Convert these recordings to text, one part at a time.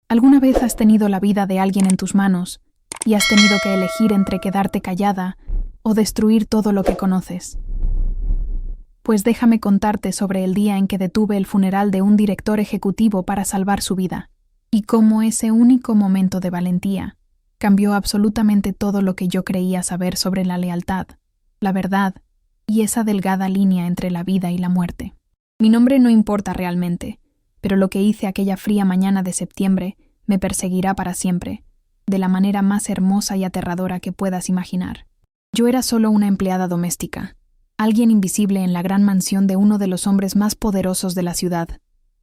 ¿Alguna vez has tenido la vida de alguien en tus manos y has tenido que elegir entre quedarte callada o destruir todo lo que conoces? Pues déjame contarte sobre el día en que detuve el funeral de un director ejecutivo para salvar su vida, y cómo ese único momento de valentía cambió absolutamente todo lo que yo creía saber sobre la lealtad, la verdad y esa delgada línea entre la vida y la muerte. Mi nombre no importa realmente, pero lo que hice aquella fría mañana de septiembre me perseguirá para siempre, de la manera más hermosa y aterradora que puedas imaginar. Yo era solo una empleada doméstica, alguien invisible en la gran mansión de uno de los hombres más poderosos de la ciudad,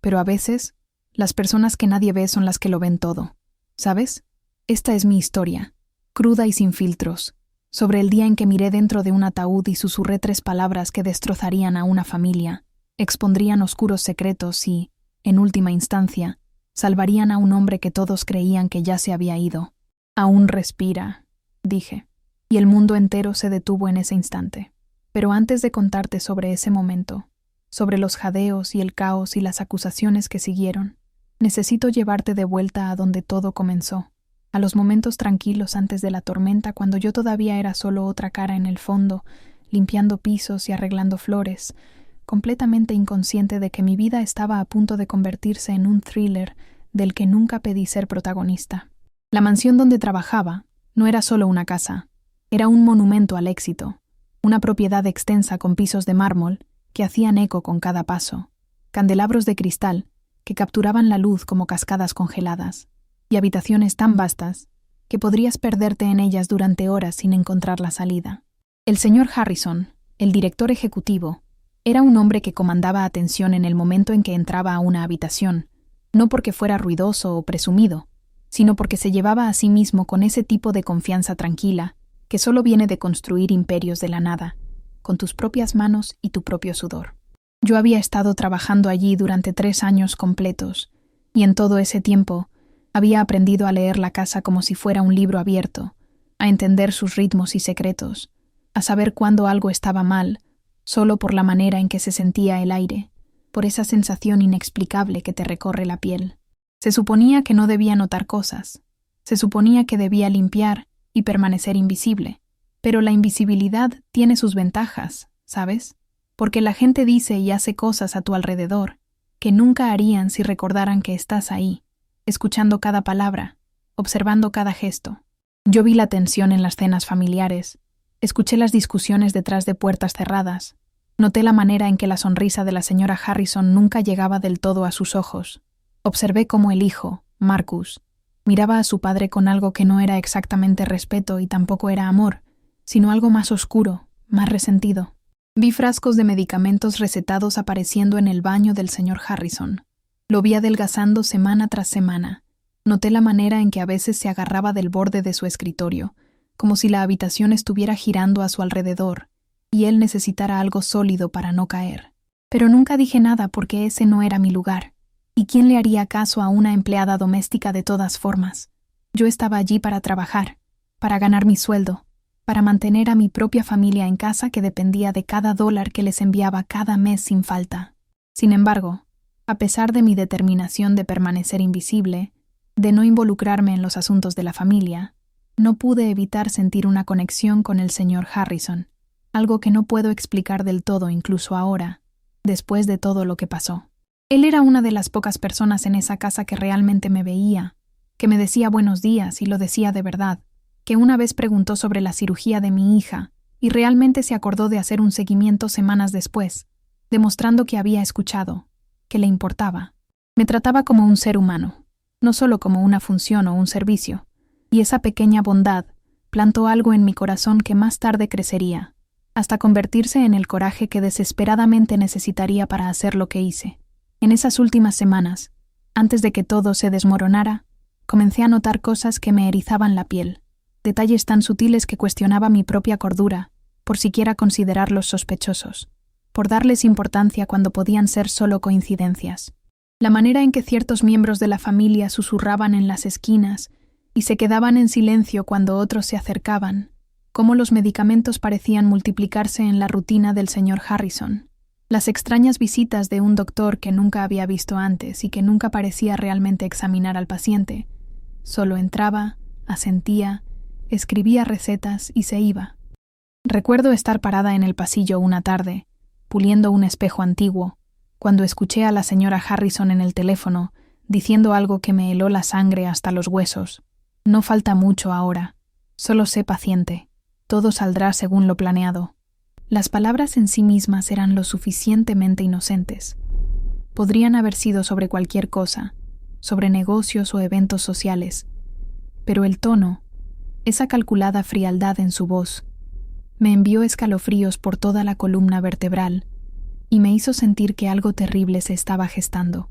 pero a veces, las personas que nadie ve son las que lo ven todo. ¿Sabes? Esta es mi historia, cruda y sin filtros, sobre el día en que miré dentro de un ataúd y susurré 3 palabras que destrozarían a una familia, expondrían oscuros secretos y, en última instancia, salvarían a un hombre que todos creían que ya se había ido. Aún respira, dije, y el mundo entero se detuvo en ese instante. Pero antes de contarte sobre ese momento, sobre los jadeos y el caos y las acusaciones que siguieron, necesito llevarte de vuelta a donde todo comenzó, a los momentos tranquilos antes de la tormenta, cuando yo todavía era solo otra cara en el fondo, limpiando pisos y arreglando flores, completamente inconsciente de que mi vida estaba a punto de convertirse en un thriller del que nunca pedí ser protagonista. La mansión donde trabajaba no era solo una casa, era un monumento al éxito, una propiedad extensa con pisos de mármol que hacían eco con cada paso, candelabros de cristal que capturaban la luz como cascadas congeladas, y habitaciones tan vastas que podrías perderte en ellas durante horas sin encontrar la salida. El señor Harrison, el director ejecutivo, era un hombre que comandaba atención en el momento en que entraba a una habitación, no porque fuera ruidoso o presumido, sino porque se llevaba a sí mismo con ese tipo de confianza tranquila que solo viene de construir imperios de la nada, con tus propias manos y tu propio sudor. Yo había estado trabajando allí durante 3 años completos, y en todo ese tiempo había aprendido a leer la casa como si fuera un libro abierto, a entender sus ritmos y secretos, a saber cuándo algo estaba mal, solo por la manera en que se sentía el aire, por esa sensación inexplicable que te recorre la piel. Se suponía que no debía notar cosas, se suponía que debía limpiar y permanecer invisible, pero la invisibilidad tiene sus ventajas, ¿sabes? Porque la gente dice y hace cosas a tu alrededor que nunca harían si recordaran que estás ahí, escuchando cada palabra, observando cada gesto. Yo vi la tensión en las cenas familiares, escuché las discusiones detrás de puertas cerradas, noté la manera en que la sonrisa de la señora Harrison nunca llegaba del todo a sus ojos. Observé cómo el hijo, Marcus, miraba a su padre con algo que no era exactamente respeto y tampoco era amor, sino algo más oscuro, más resentido. Vi frascos de medicamentos recetados apareciendo en el baño del señor Harrison. Lo vi adelgazando semana tras semana. Noté la manera en que a veces se agarraba del borde de su escritorio, como si la habitación estuviera girando a su alrededor, y él necesitara algo sólido para no caer. Pero nunca dije nada porque ese no era mi lugar. ¿Y quién le haría caso a una empleada doméstica de todas formas? Yo estaba allí para trabajar, para ganar mi sueldo, para mantener a mi propia familia en casa que dependía de cada dólar que les enviaba cada mes sin falta. Sin embargo, a pesar de mi determinación de permanecer invisible, de no involucrarme en los asuntos de la familia, no pude evitar sentir una conexión con el señor Harrison, algo que no puedo explicar del todo incluso ahora, después de todo lo que pasó. Él era una de las pocas personas en esa casa que realmente me veía, que me decía buenos días y lo decía de verdad, que una vez preguntó sobre la cirugía de mi hija y realmente se acordó de hacer un seguimiento semanas después, demostrando que había escuchado, que le importaba. Me trataba como un ser humano, no solo como una función o un servicio, y esa pequeña bondad plantó algo en mi corazón que más tarde crecería, hasta convertirse en el coraje que desesperadamente necesitaría para hacer lo que hice. En esas últimas semanas, antes de que todo se desmoronara, comencé a notar cosas que me erizaban la piel, detalles tan sutiles que cuestionaba mi propia cordura, por siquiera considerarlos sospechosos, por darles importancia cuando podían ser solo coincidencias. La manera en que ciertos miembros de la familia susurraban en las esquinas y se quedaban en silencio cuando otros se acercaban, cómo los medicamentos parecían multiplicarse en la rutina del señor Harrison, Las extrañas visitas de un doctor que nunca había visto antes y que nunca parecía realmente examinar al paciente. Solo entraba, asentía, escribía recetas y se iba. Recuerdo estar parada en el pasillo una tarde, puliendo un espejo antiguo, cuando escuché a la señora Harrison en el teléfono, diciendo algo que me heló la sangre hasta los huesos. No falta mucho ahora. Solo sé paciente. Todo saldrá según lo planeado. Las palabras en sí mismas eran lo suficientemente inocentes. Podrían haber sido sobre cualquier cosa, sobre negocios o eventos sociales. Pero el tono, esa calculada frialdad en su voz, me envió escalofríos por toda la columna vertebral y me hizo sentir que algo terrible se estaba gestando.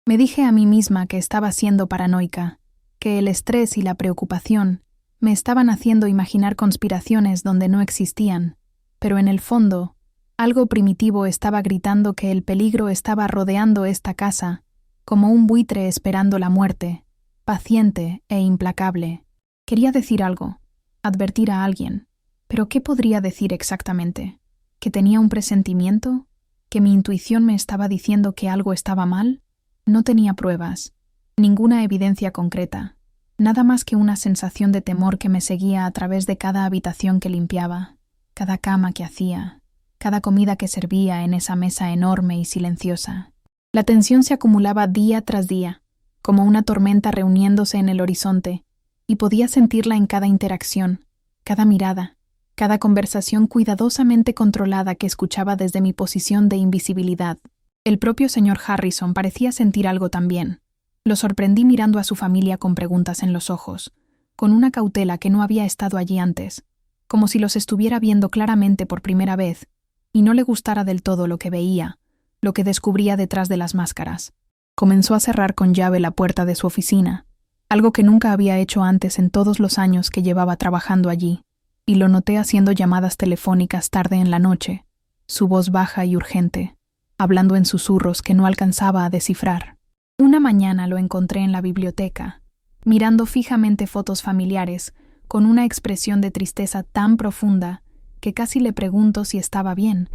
Me dije a mí misma que estaba siendo paranoica, que el estrés y la preocupación me estaban haciendo imaginar conspiraciones donde no existían, pero en el fondo, algo primitivo estaba gritando que el peligro estaba rodeando esta casa, como un buitre esperando la muerte, paciente e implacable. Quería decir algo, advertir a alguien, pero ¿qué podría decir exactamente? ¿Que tenía un presentimiento? ¿Que mi intuición me estaba diciendo que algo estaba mal? No tenía pruebas, ninguna evidencia concreta, nada más que una sensación de temor que me seguía a través de cada habitación que limpiaba, cada cama que hacía, cada comida que servía en esa mesa enorme y silenciosa. La tensión se acumulaba día tras día, como una tormenta reuniéndose en el horizonte, y podía sentirla en cada interacción, cada mirada, cada conversación cuidadosamente controlada que escuchaba desde mi posición de invisibilidad. El propio señor Harrison parecía sentir algo también. Lo sorprendí mirando a su familia con preguntas en los ojos, con una cautela que no había estado allí antes, como si los estuviera viendo claramente por primera vez, y no le gustara del todo lo que veía, lo que descubría detrás de las máscaras. Comenzó a cerrar con llave la puerta de su oficina, algo que nunca había hecho antes en todos los años que llevaba trabajando allí, y lo noté haciendo llamadas telefónicas tarde en la noche, su voz baja y urgente, hablando en susurros que no alcanzaba a descifrar. Una mañana lo encontré en la biblioteca, mirando fijamente fotos familiares, con una expresión de tristeza tan profunda que casi le pregunto si estaba bien.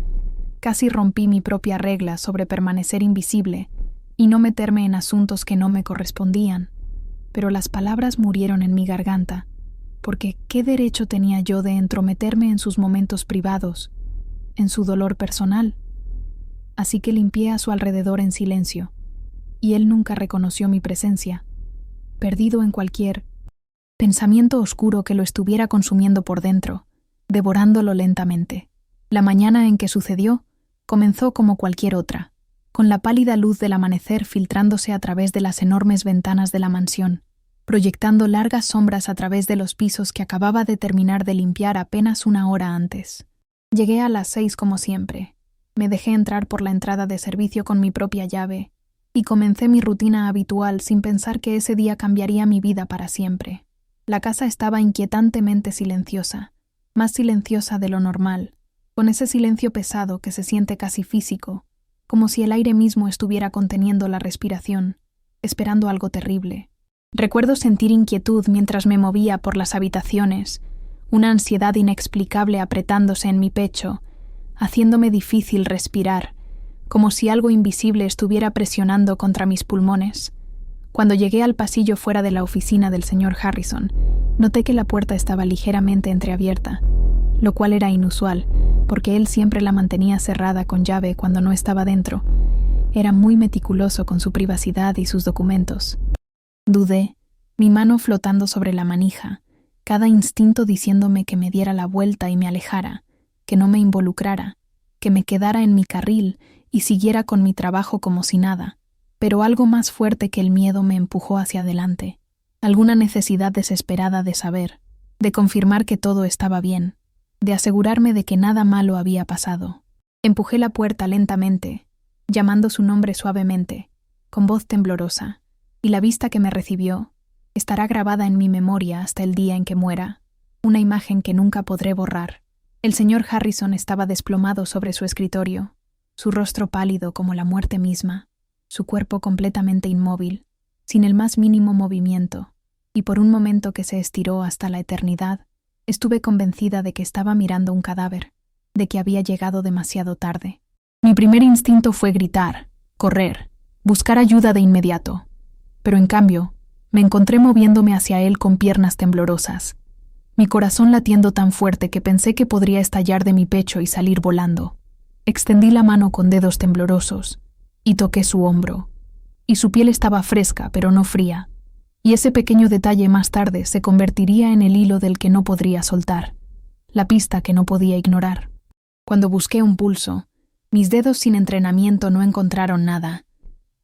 Casi rompí mi propia regla sobre permanecer invisible y no meterme en asuntos que no me correspondían. Pero las palabras murieron en mi garganta, porque ¿qué derecho tenía yo de entrometerme en sus momentos privados, en su dolor personal? Así que limpié a su alrededor en silencio, y él nunca reconoció mi presencia, perdido en cualquier pensamiento oscuro que lo estuviera consumiendo por dentro, devorándolo lentamente. La mañana en que sucedió comenzó como cualquier otra, con la pálida luz del amanecer filtrándose a través de las enormes ventanas de la mansión, proyectando largas sombras a través de los pisos que acababa de terminar de limpiar apenas una hora antes. Llegué a las 6 como siempre. Me dejé entrar por la entrada de servicio con mi propia llave y comencé mi rutina habitual sin pensar que ese día cambiaría mi vida para siempre. La casa estaba inquietantemente silenciosa, más silenciosa de lo normal, con ese silencio pesado que se siente casi físico, como si el aire mismo estuviera conteniendo la respiración, esperando algo terrible. Recuerdo sentir inquietud mientras me movía por las habitaciones, una ansiedad inexplicable apretándose en mi pecho, haciéndome difícil respirar, como si algo invisible estuviera presionando contra mis pulmones. Cuando llegué al pasillo fuera de la oficina del señor Harrison, noté que la puerta estaba ligeramente entreabierta, lo cual era inusual, porque él siempre la mantenía cerrada con llave cuando no estaba dentro. Era muy meticuloso con su privacidad y sus documentos. Dudé, mi mano flotando sobre la manija, cada instinto diciéndome que me diera la vuelta y me alejara, que no me involucrara, que me quedara en mi carril y siguiera con mi trabajo como si nada. Pero algo más fuerte que el miedo me empujó hacia adelante, alguna necesidad desesperada de saber, de confirmar que todo estaba bien, de asegurarme de que nada malo había pasado. Empujé la puerta lentamente, llamando su nombre suavemente, con voz temblorosa, y la vista que me recibió estará grabada en mi memoria hasta el día en que muera, una imagen que nunca podré borrar. El señor Harrison estaba desplomado sobre su escritorio, su rostro pálido como la muerte misma, su cuerpo completamente inmóvil, sin el más mínimo movimiento, y por un momento que se estiró hasta la eternidad, estuve convencida de que estaba mirando un cadáver, de que había llegado demasiado tarde. Mi primer instinto fue gritar, correr, buscar ayuda de inmediato. Pero en cambio, me encontré moviéndome hacia él con piernas temblorosas, mi corazón latiendo tan fuerte que pensé que podría estallar de mi pecho y salir volando. Extendí la mano con dedos temblorosos y toqué su hombro, y su piel estaba fresca pero no fría, y ese pequeño detalle más tarde se convertiría en el hilo del que no podría soltar, la pista que no podía ignorar. Cuando busqué un pulso, mis dedos sin entrenamiento no encontraron nada,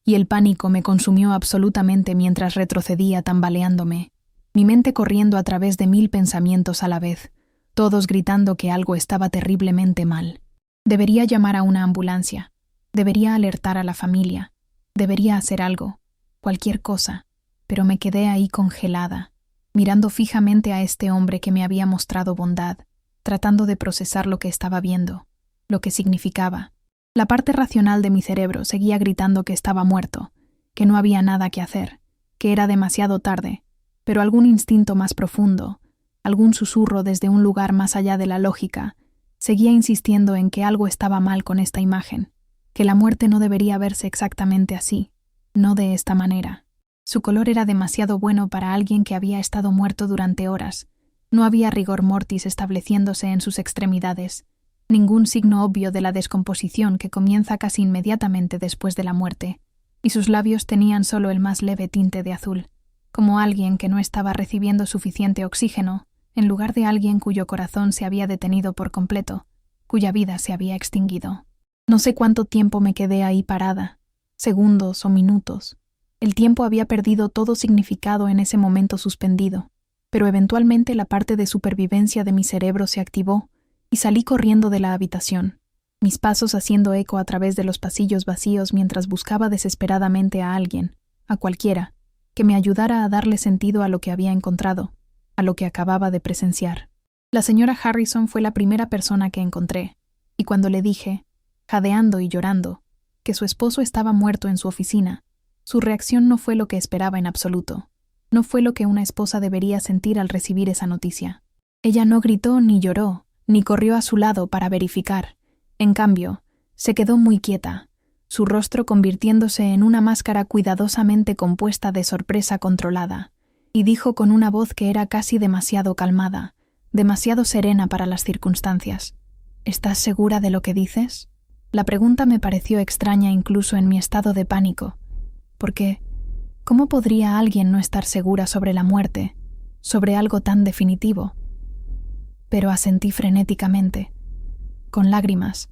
y el pánico me consumió absolutamente mientras retrocedía tambaleándome, mi mente corriendo a través de 1000 pensamientos a la vez, todos gritando que algo estaba terriblemente mal. Debería llamar a una ambulancia, debería alertar a la familia, debería hacer algo, cualquier cosa, pero me quedé ahí congelada, mirando fijamente a este hombre que me había mostrado bondad, tratando de procesar lo que estaba viendo, lo que significaba. La parte racional de mi cerebro seguía gritando que estaba muerto, que no había nada que hacer, que era demasiado tarde, pero algún instinto más profundo, algún susurro desde un lugar más allá de la lógica, seguía insistiendo en que algo estaba mal con esta imagen, que la muerte no debería verse exactamente así, no de esta manera. Su color era demasiado bueno para alguien que había estado muerto durante horas. No había rigor mortis estableciéndose en sus extremidades, ningún signo obvio de la descomposición que comienza casi inmediatamente después de la muerte, y sus labios tenían solo el más leve tinte de azul, como alguien que no estaba recibiendo suficiente oxígeno, en lugar de alguien cuyo corazón se había detenido por completo, cuya vida se había extinguido. No sé cuánto tiempo me quedé ahí parada, segundos o minutos. El tiempo había perdido todo significado en ese momento suspendido, pero eventualmente la parte de supervivencia de mi cerebro se activó y salí corriendo de la habitación, mis pasos haciendo eco a través de los pasillos vacíos mientras buscaba desesperadamente a alguien, a cualquiera, que me ayudara a darle sentido a lo que había encontrado, a lo que acababa de presenciar. La señora Harrison fue la primera persona que encontré, y cuando le dije, jadeando y llorando, que su esposo estaba muerto en su oficina, su reacción no fue lo que esperaba en absoluto. No fue lo que una esposa debería sentir al recibir esa noticia. Ella no gritó ni lloró, ni corrió a su lado para verificar. En cambio, se quedó muy quieta, su rostro convirtiéndose en una máscara cuidadosamente compuesta de sorpresa controlada, y dijo con una voz que era casi demasiado calmada, demasiado serena para las circunstancias: ¿Estás segura de lo que dices? La pregunta me pareció extraña incluso en mi estado de pánico, porque ¿cómo podría alguien no estar segura sobre la muerte, sobre algo tan definitivo? Pero asentí frenéticamente, con lágrimas,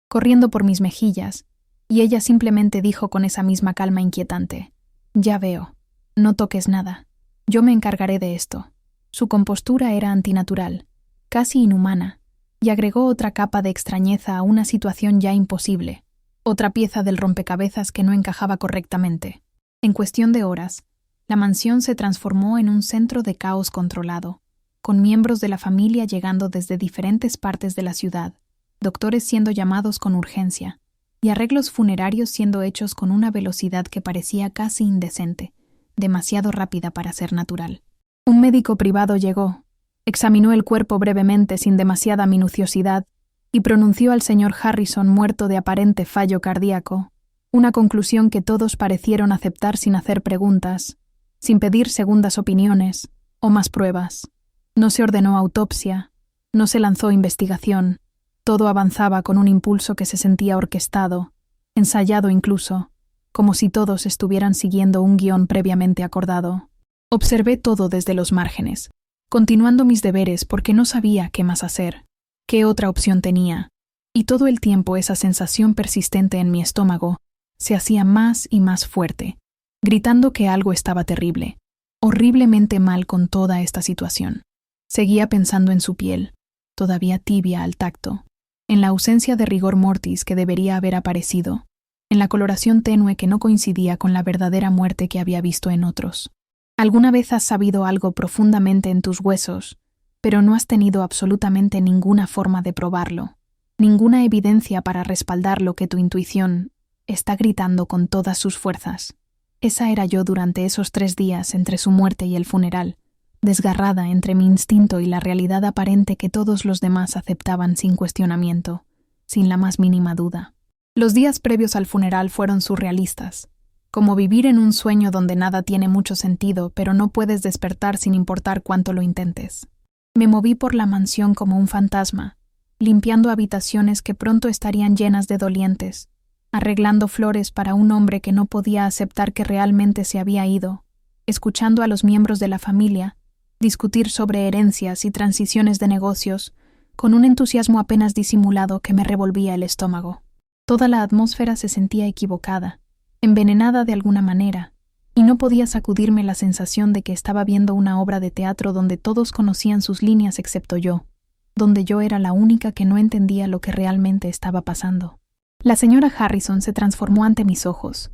corriendo por mis mejillas, y ella simplemente dijo con esa misma calma inquietante: «Ya veo, no toques nada, yo me encargaré de esto». Su compostura era antinatural, casi inhumana, y agregó otra capa de extrañeza a una situación ya imposible, otra pieza del rompecabezas que no encajaba correctamente. En cuestión de horas, la mansión se transformó en un centro de caos controlado, con miembros de la familia llegando desde diferentes partes de la ciudad, doctores siendo llamados con urgencia, y arreglos funerarios siendo hechos con una velocidad que parecía casi indecente, demasiado rápida para ser natural. Un médico privado llegó, examinó el cuerpo brevemente sin demasiada minuciosidad y pronunció al señor Harrison muerto de aparente fallo cardíaco, una conclusión que todos parecieron aceptar sin hacer preguntas, sin pedir segundas opiniones o más pruebas. No se ordenó autopsia, no se lanzó investigación, todo avanzaba con un impulso que se sentía orquestado, ensayado incluso, como si todos estuvieran siguiendo un guión previamente acordado. Observé todo desde los márgenes, continuando mis deberes porque no sabía qué más hacer, qué otra opción tenía, y todo el tiempo esa sensación persistente en mi estómago se hacía más y más fuerte, gritando que algo estaba terrible, horriblemente mal con toda esta situación. Seguía pensando en su piel, todavía tibia al tacto, en la ausencia de rigor mortis que debería haber aparecido, en la coloración tenue que no coincidía con la verdadera muerte que había visto en otros. ¿Alguna vez has sabido algo profundamente en tus huesos, pero no has tenido absolutamente ninguna forma de probarlo, ninguna evidencia para respaldar lo que tu intuición está gritando con todas sus fuerzas? Esa era yo durante esos 3 días entre su muerte y el funeral, desgarrada entre mi instinto y la realidad aparente que todos los demás aceptaban sin cuestionamiento, sin la más mínima duda. Los días previos al funeral fueron surrealistas, como vivir en un sueño donde nada tiene mucho sentido, pero no puedes despertar sin importar cuánto lo intentes. Me moví por la mansión como un fantasma, limpiando habitaciones que pronto estarían llenas de dolientes, arreglando flores para un hombre que no podía aceptar que realmente se había ido, escuchando a los miembros de la familia discutir sobre herencias y transiciones de negocios, con un entusiasmo apenas disimulado que me revolvía el estómago. Toda la atmósfera se sentía equivocada, envenenada de alguna manera, y no podía sacudirme la sensación de que estaba viendo una obra de teatro donde todos conocían sus líneas excepto yo, donde yo era la única que no entendía lo que realmente estaba pasando. La señora Harrison se transformó ante mis ojos,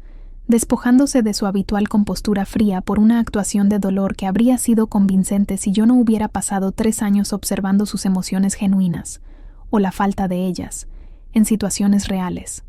despojándose de su habitual compostura fría por una actuación de dolor que habría sido convincente si yo no hubiera pasado 3 años observando sus emociones genuinas, o la falta de ellas, en situaciones reales.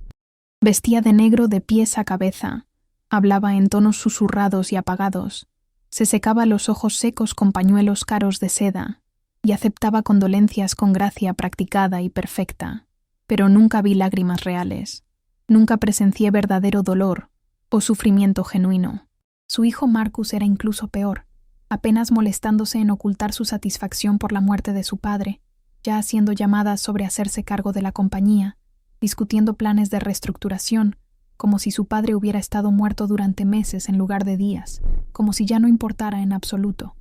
Vestía de negro de pies a cabeza, hablaba en tonos susurrados y apagados, se secaba los ojos secos con pañuelos caros de seda, y aceptaba condolencias con gracia practicada y perfecta, pero nunca vi lágrimas reales, nunca presencié verdadero dolor o sufrimiento genuino. Su hijo Marcus era incluso peor, apenas molestándose en ocultar su satisfacción por la muerte de su padre, ya haciendo llamadas sobre hacerse cargo de la compañía, discutiendo planes de reestructuración, como si su padre hubiera estado muerto durante meses en lugar de días, como si ya no importara en absoluto.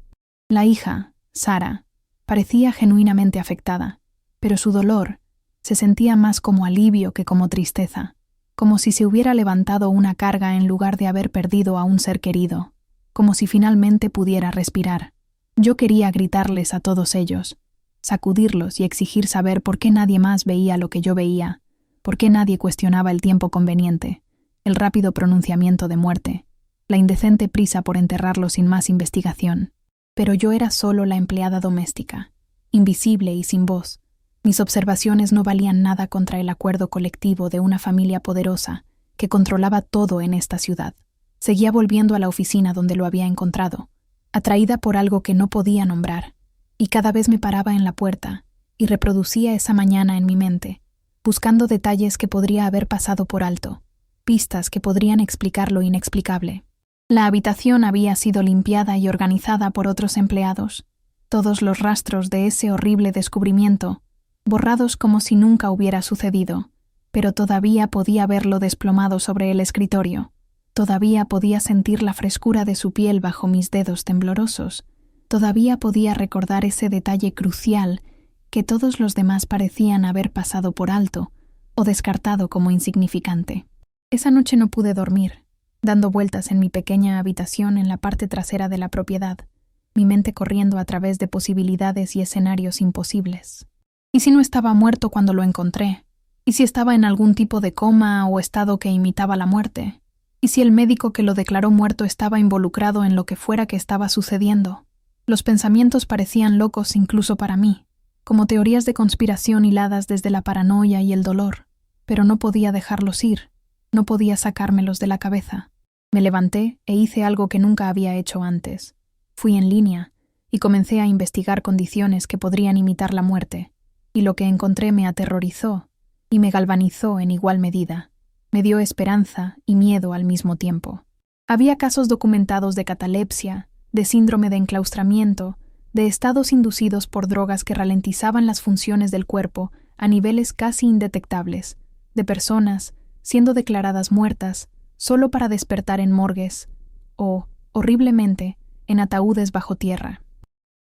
La hija, Sarah, parecía genuinamente afectada, pero su dolor se sentía más como alivio que como tristeza, como si se hubiera levantado una carga en lugar de haber perdido a un ser querido, como si finalmente pudiera respirar. Yo quería gritarles a todos ellos, sacudirlos y exigir saber por qué nadie más veía lo que yo veía, por qué nadie cuestionaba el tiempo conveniente, el rápido pronunciamiento de muerte, la indecente prisa por enterrarlo sin más investigación. Pero yo era solo la empleada doméstica, invisible y sin voz. Mis observaciones no valían nada contra el acuerdo colectivo de una familia poderosa que controlaba todo en esta ciudad. Seguía volviendo a la oficina donde lo había encontrado, atraída por algo que no podía nombrar, y cada vez me paraba en la puerta y reproducía esa mañana en mi mente, buscando detalles que podría haber pasado por alto, pistas que podrían explicar lo inexplicable. La habitación había sido limpiada y organizada por otros empleados, todos los rastros de ese horrible descubrimiento borrados como si nunca hubiera sucedido, pero todavía podía verlo desplomado sobre el escritorio, todavía podía sentir la frescura de su piel bajo mis dedos temblorosos, todavía podía recordar ese detalle crucial que todos los demás parecían haber pasado por alto o descartado como insignificante. Esa noche no pude dormir, dando vueltas en mi pequeña habitación en la parte trasera de la propiedad, mi mente corriendo a través de posibilidades y escenarios imposibles. ¿Y si no estaba muerto cuando lo encontré? ¿Y si estaba en algún tipo de coma o estado que imitaba la muerte? ¿Y si el médico que lo declaró muerto estaba involucrado en lo que fuera que estaba sucediendo? Los pensamientos parecían locos incluso para mí, como teorías de conspiración hiladas desde la paranoia y el dolor, pero no podía dejarlos ir, no podía sacármelos de la cabeza. Me levanté e hice algo que nunca había hecho antes. Fui en línea y comencé a investigar condiciones que podrían imitar la muerte. Y lo que encontré me aterrorizó y me galvanizó en igual medida. Me dio esperanza y miedo al mismo tiempo. Había casos documentados de catalepsia, de síndrome de enclaustramiento, de estados inducidos por drogas que ralentizaban las funciones del cuerpo a niveles casi indetectables, de personas siendo declaradas muertas solo para despertar en morgues o, horriblemente, en ataúdes bajo tierra.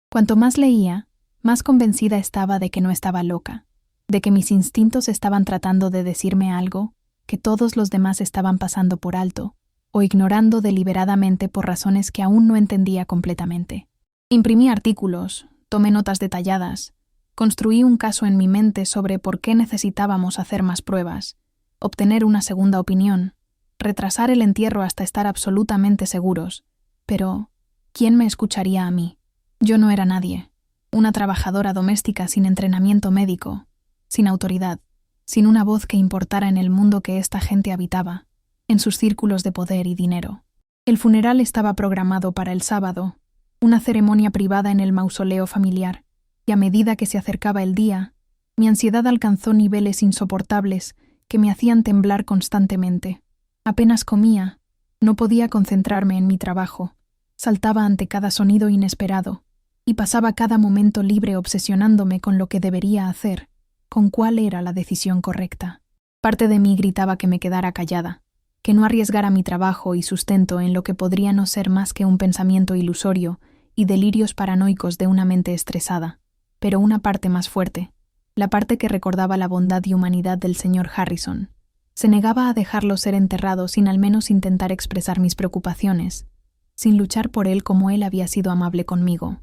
Cuanto más leía, más convencida estaba de que no estaba loca, de que mis instintos estaban tratando de decirme algo que todos los demás estaban pasando por alto o ignorando deliberadamente por razones que aún no entendía completamente. Imprimí artículos, tomé notas detalladas, construí un caso en mi mente sobre por qué necesitábamos hacer más pruebas, obtener una segunda opinión, retrasar el entierro hasta estar absolutamente seguros. Pero, ¿quién me escucharía a mí? Yo no era nadie. Una trabajadora doméstica sin entrenamiento médico, sin autoridad, sin una voz que importara en el mundo que esta gente habitaba, en sus círculos de poder y dinero. El funeral estaba programado para el sábado, una ceremonia privada en el mausoleo familiar, y a medida que se acercaba el día, mi ansiedad alcanzó niveles insoportables que me hacían temblar constantemente. Apenas comía, no podía concentrarme en mi trabajo, saltaba ante cada sonido inesperado y pasaba cada momento libre obsesionándome con lo que debería hacer, con cuál era la decisión correcta. Parte de mí gritaba que me quedara callada, que no arriesgara mi trabajo y sustento en lo que podría no ser más que un pensamiento ilusorio y delirios paranoicos de una mente estresada. Pero una parte más fuerte, la parte que recordaba la bondad y humanidad del señor Harrison, se negaba a dejarlo ser enterrado sin al menos intentar expresar mis preocupaciones, sin luchar por él como él había sido amable conmigo.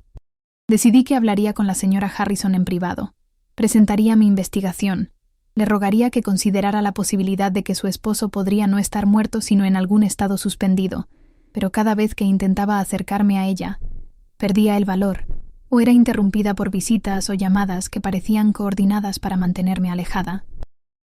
Decidí que hablaría con la señora Harrison en privado, presentaría mi investigación, le rogaría que considerara la posibilidad de que su esposo podría no estar muerto sino en algún estado suspendido, pero cada vez que intentaba acercarme a ella, perdía el valor, o era interrumpida por visitas o llamadas que parecían coordinadas para mantenerme alejada.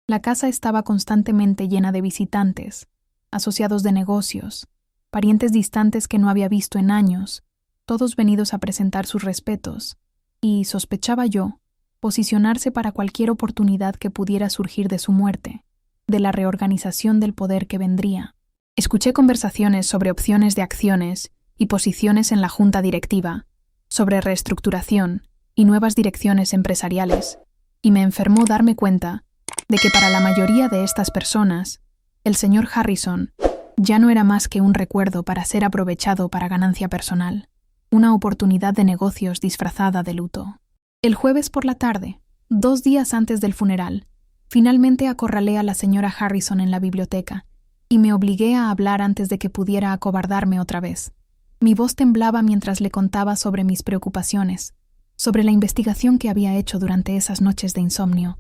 La casa estaba constantemente llena de visitantes, asociados de negocios, parientes distantes que no había visto en años, todos venidos a presentar sus respetos, y, sospechaba yo, posicionarse para cualquier oportunidad que pudiera surgir de su muerte, de la reorganización del poder que vendría. Escuché conversaciones sobre opciones de acciones y posiciones en la junta directiva, sobre reestructuración y nuevas direcciones empresariales, y me enfermó darme cuenta de que para la mayoría de estas personas, el señor Harrison ya no era más que un recuerdo para ser aprovechado para ganancia personal, una oportunidad de negocios disfrazada de luto. El jueves por la tarde, 2 días antes del funeral, finalmente acorralé a la señora Harrison en la biblioteca y me obligué a hablar antes de que pudiera acobardarme otra vez. Mi voz temblaba mientras le contaba sobre mis preocupaciones, sobre la investigación que había hecho durante esas noches de insomnio,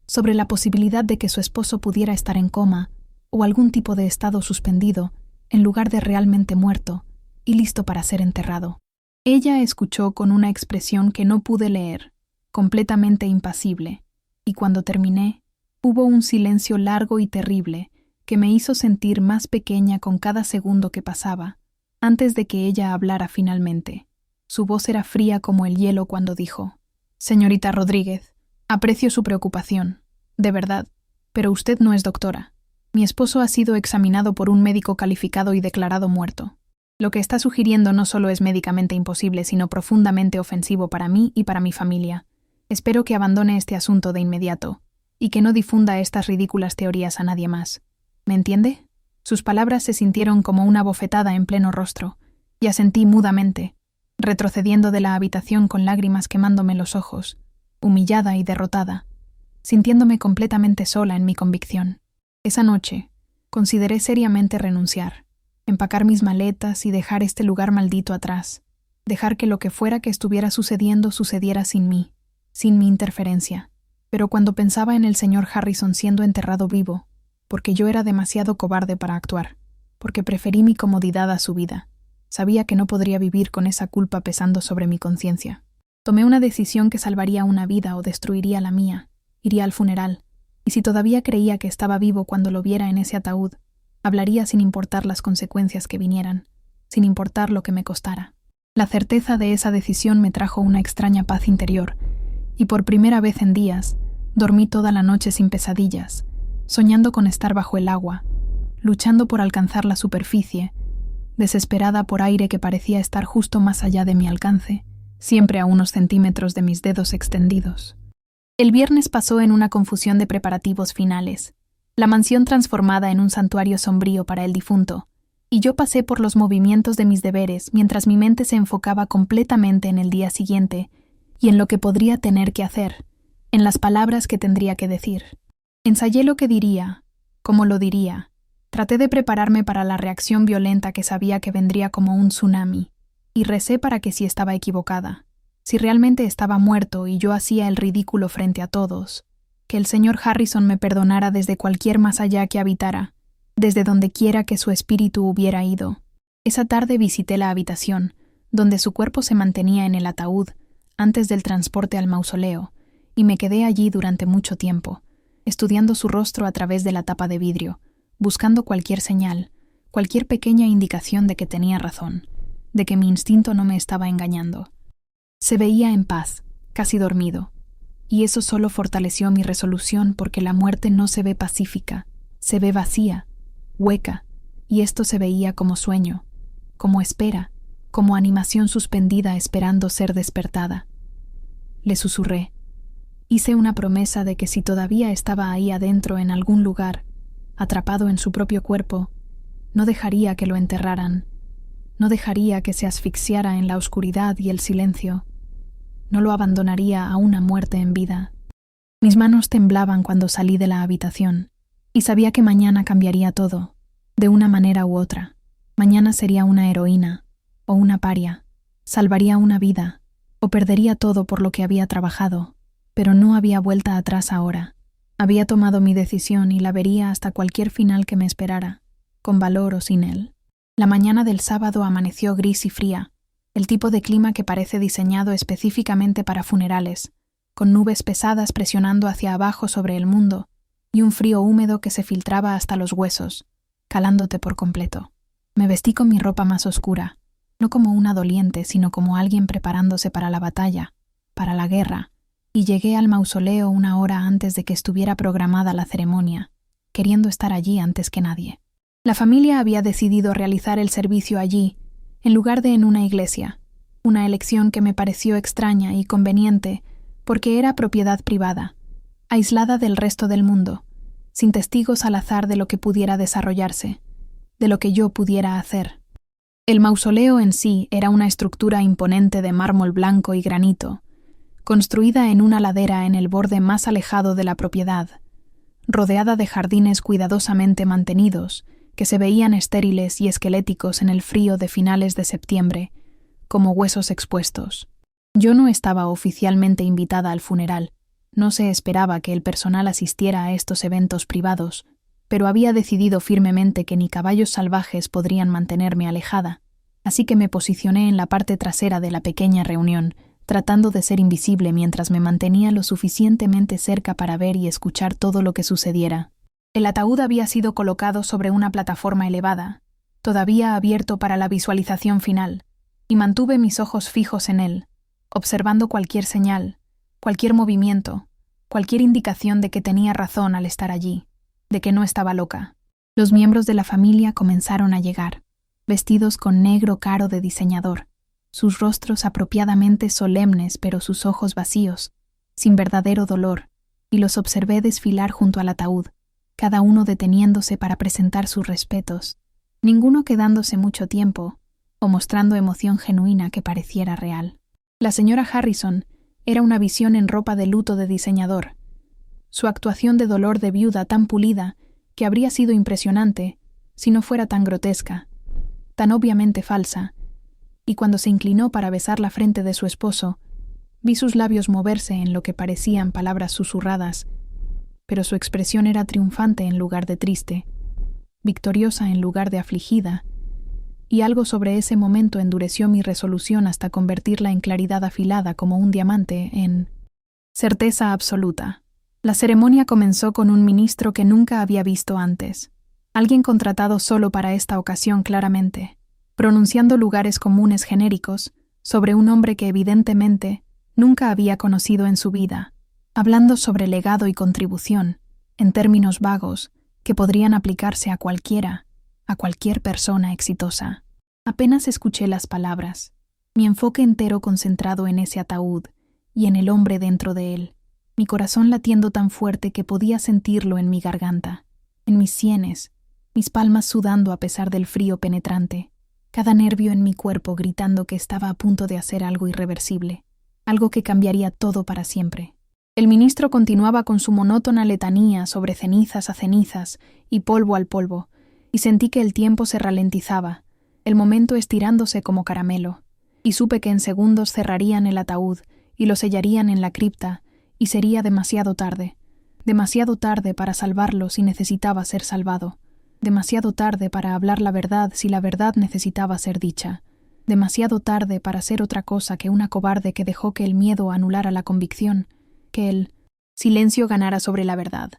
sobre la posibilidad de que su esposo pudiera estar en coma o algún tipo de estado suspendido, en lugar de realmente muerto y listo para ser enterrado. Ella escuchó con una expresión que no pude leer, completamente impasible, y cuando terminé, hubo un silencio largo y terrible que me hizo sentir más pequeña con cada segundo que pasaba, antes de que ella hablara finalmente. Su voz era fría como el hielo cuando dijo: «Señorita Rodríguez, aprecio su preocupación, de verdad, pero usted no es doctora. Mi esposo ha sido examinado por un médico calificado y declarado muerto. Lo que está sugiriendo no solo es médicamente imposible, sino profundamente ofensivo para mí y para mi familia. Espero que abandone este asunto de inmediato y que no difunda estas ridículas teorías a nadie más. ¿Me entiende?». Sus palabras se sintieron como una bofetada en pleno rostro, y asentí mudamente, retrocediendo de la habitación con lágrimas quemándome los ojos, humillada y derrotada, sintiéndome completamente sola en mi convicción. Esa noche, consideré seriamente renunciar, empacar mis maletas y dejar este lugar maldito atrás, dejar que lo que fuera que estuviera sucediendo sucediera sin mí, sin mi interferencia. Pero cuando pensaba en el señor Harrison siendo enterrado vivo, porque yo era demasiado cobarde para actuar, porque preferí mi comodidad a su vida, sabía que no podría vivir con esa culpa pesando sobre mi conciencia. Tomé una decisión que salvaría una vida o destruiría la mía. Iría al funeral, y si todavía creía que estaba vivo cuando lo viera en ese ataúd, hablaría sin importar las consecuencias que vinieran, sin importar lo que me costara. La certeza de esa decisión me trajo una extraña paz interior, y por primera vez en días, dormí toda la noche sin pesadillas, soñando con estar bajo el agua, luchando por alcanzar la superficie, desesperada por aire que parecía estar justo más allá de mi alcance, siempre a unos centímetros de mis dedos extendidos. El viernes pasó en una confusión de preparativos finales, la mansión transformada en un santuario sombrío para el difunto, y yo pasé por los movimientos de mis deberes mientras mi mente se enfocaba completamente en el día siguiente y en lo que podría tener que hacer, en las palabras que tendría que decir. Ensayé lo que diría, cómo lo diría. Traté de prepararme para la reacción violenta que sabía que vendría como un tsunami, y recé para que si estaba equivocada, si realmente estaba muerto y yo hacía el ridículo frente a todos, que el señor Harrison me perdonara desde cualquier más allá que habitara, desde donde quiera que su espíritu hubiera ido. Esa tarde visité la habitación, donde su cuerpo se mantenía en el ataúd antes del transporte al mausoleo, y me quedé allí durante mucho tiempo, estudiando su rostro a través de la tapa de vidrio, buscando cualquier señal, cualquier pequeña indicación de que tenía razón, de que mi instinto no me estaba engañando. Se veía en paz, casi dormido. Y eso solo fortaleció mi resolución porque la muerte no se ve pacífica, se ve vacía, hueca, y esto se veía como sueño, como espera, como animación suspendida esperando ser despertada. Le susurré. Hice una promesa de que si todavía estaba ahí adentro en algún lugar, atrapado en su propio cuerpo, no dejaría que lo enterraran, no dejaría que se asfixiara en la oscuridad y el silencio, no lo abandonaría a una muerte en vida. Mis manos temblaban cuando salí de la habitación, y sabía que mañana cambiaría todo, de una manera u otra. Mañana sería una heroína, o una paria, salvaría una vida, o perdería todo por lo que había trabajado, pero no había vuelta atrás ahora. Había tomado mi decisión y la vería hasta cualquier final que me esperara, con valor o sin él. La mañana del sábado amaneció gris y fría, el tipo de clima que parece diseñado específicamente para funerales, con nubes pesadas presionando hacia abajo sobre el mundo y un frío húmedo que se filtraba hasta los huesos, calándote por completo. Me vestí con mi ropa más oscura, no como una doliente, sino como alguien preparándose para la batalla, para la guerra, y llegué al mausoleo una hora antes de que estuviera programada la ceremonia, queriendo estar allí antes que nadie. La familia había decidido realizar el servicio allí, en lugar de en una iglesia, una elección que me pareció extraña y conveniente porque era propiedad privada, aislada del resto del mundo, sin testigos al azar de lo que pudiera desarrollarse, de lo que yo pudiera hacer. El mausoleo en sí era una estructura imponente de mármol blanco y granito, construida en una ladera en el borde más alejado de la propiedad, rodeada de jardines cuidadosamente mantenidos, que se veían estériles y esqueléticos en el frío de finales de septiembre, como huesos expuestos. Yo no estaba oficialmente invitada al funeral, no se esperaba que el personal asistiera a estos eventos privados, pero había decidido firmemente que ni caballos salvajes podrían mantenerme alejada, así que me posicioné en la parte trasera de la pequeña reunión, tratando de ser invisible mientras me mantenía lo suficientemente cerca para ver y escuchar todo lo que sucediera. El ataúd había sido colocado sobre una plataforma elevada, todavía abierto para la visualización final, y mantuve mis ojos fijos en él, observando cualquier señal, cualquier movimiento, cualquier indicación de que tenía razón al estar allí, de que no estaba loca. Los miembros de la familia comenzaron a llegar, vestidos con negro caro de diseñador, sus rostros apropiadamente solemnes pero sus ojos vacíos, sin verdadero dolor, y los observé desfilar junto al ataúd, cada uno deteniéndose para presentar sus respetos, ninguno quedándose mucho tiempo o mostrando emoción genuina que pareciera real. La señora Harrison era una visión en ropa de luto de diseñador. Su actuación de dolor de viuda tan pulida que habría sido impresionante si no fuera tan grotesca, tan obviamente falsa, y cuando se inclinó para besar la frente de su esposo, vi sus labios moverse en lo que parecían palabras susurradas, pero su expresión era triunfante en lugar de triste, victoriosa en lugar de afligida, y algo sobre ese momento endureció mi resolución hasta convertirla en claridad afilada como un diamante en certeza absoluta. La ceremonia comenzó con un ministro que nunca había visto antes, alguien contratado solo para esta ocasión claramente, pronunciando lugares comunes genéricos sobre un hombre que evidentemente nunca había conocido en su vida, hablando sobre legado y contribución, en términos vagos que podrían aplicarse a cualquier persona exitosa. Apenas escuché las palabras, mi enfoque entero concentrado en ese ataúd y en el hombre dentro de él, mi corazón latiendo tan fuerte que podía sentirlo en mi garganta, en mis sienes, mis palmas sudando a pesar del frío penetrante, cada nervio en mi cuerpo gritando que estaba a punto de hacer algo irreversible, algo que cambiaría todo para siempre. El ministro continuaba con su monótona letanía sobre cenizas a cenizas y polvo al polvo, y sentí que el tiempo se ralentizaba, el momento estirándose como caramelo, y supe que en segundos cerrarían el ataúd y lo sellarían en la cripta, y sería demasiado tarde para salvarlo si necesitaba ser salvado, demasiado tarde para hablar la verdad si la verdad necesitaba ser dicha, demasiado tarde para ser otra cosa que una cobarde que dejó que el miedo anulara la convicción, que el silencio ganara sobre la verdad.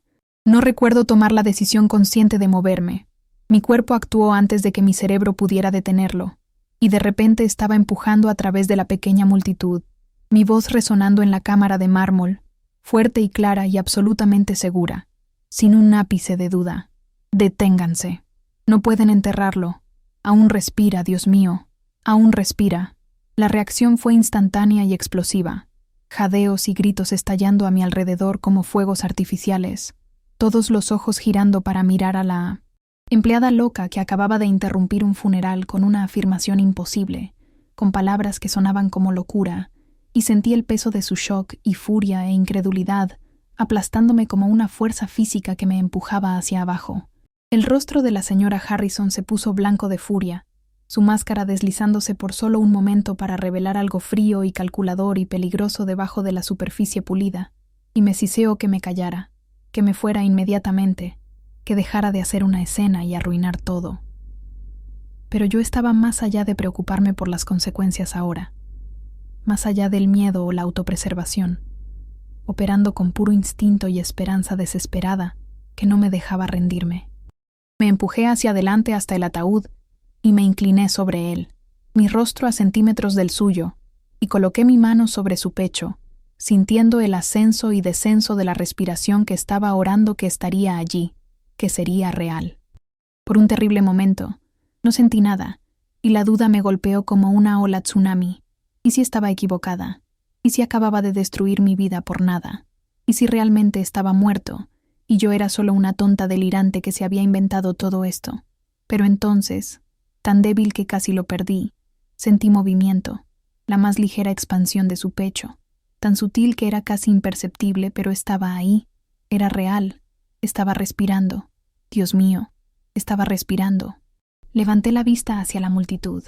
No recuerdo tomar la decisión consciente de moverme. Mi cuerpo actuó antes de que mi cerebro pudiera detenerlo, y de repente estaba empujando a través de la pequeña multitud, mi voz resonando en la cámara de mármol, fuerte y clara y absolutamente segura, sin un ápice de duda. Deténganse. No pueden enterrarlo. Aún respira, Dios mío. Aún respira. La reacción fue instantánea y explosiva. Jadeos y gritos estallando a mi alrededor como fuegos artificiales. Todos los ojos girando para mirar a la empleada loca que acababa de interrumpir un funeral con una afirmación imposible, con palabras que sonaban como locura, y sentí el peso de su shock y furia e incredulidad, aplastándome como una fuerza física que me empujaba hacia abajo. El rostro de la señora Harrison se puso blanco de furia, su máscara deslizándose por solo un momento para revelar algo frío y calculador y peligroso debajo de la superficie pulida, y me siseó que me callara, que me fuera inmediatamente, que dejara de hacer una escena y arruinar todo. Pero yo estaba más allá de preocuparme por las consecuencias ahora, más allá del miedo o la autopreservación, operando con puro instinto y esperanza desesperada que no me dejaba rendirme. Me empujé hacia adelante hasta el ataúd y me incliné sobre él, mi rostro a centímetros del suyo, y coloqué mi mano sobre su pecho, sintiendo el ascenso y descenso de la respiración que estaba orando que estaría allí, que sería real. Por un terrible momento, no sentí nada, y la duda me golpeó como una ola tsunami. ¿Y si estaba equivocada? ¿Y si acababa de destruir mi vida por nada? ¿Y si realmente estaba muerto, y yo era solo una tonta delirante que se había inventado todo esto? Pero entonces, tan débil que casi lo perdí, sentí movimiento, la más ligera expansión de su pecho, tan sutil que era casi imperceptible, pero estaba ahí, era real, estaba respirando. Dios mío, estaba respirando. Levanté la vista hacia la multitud,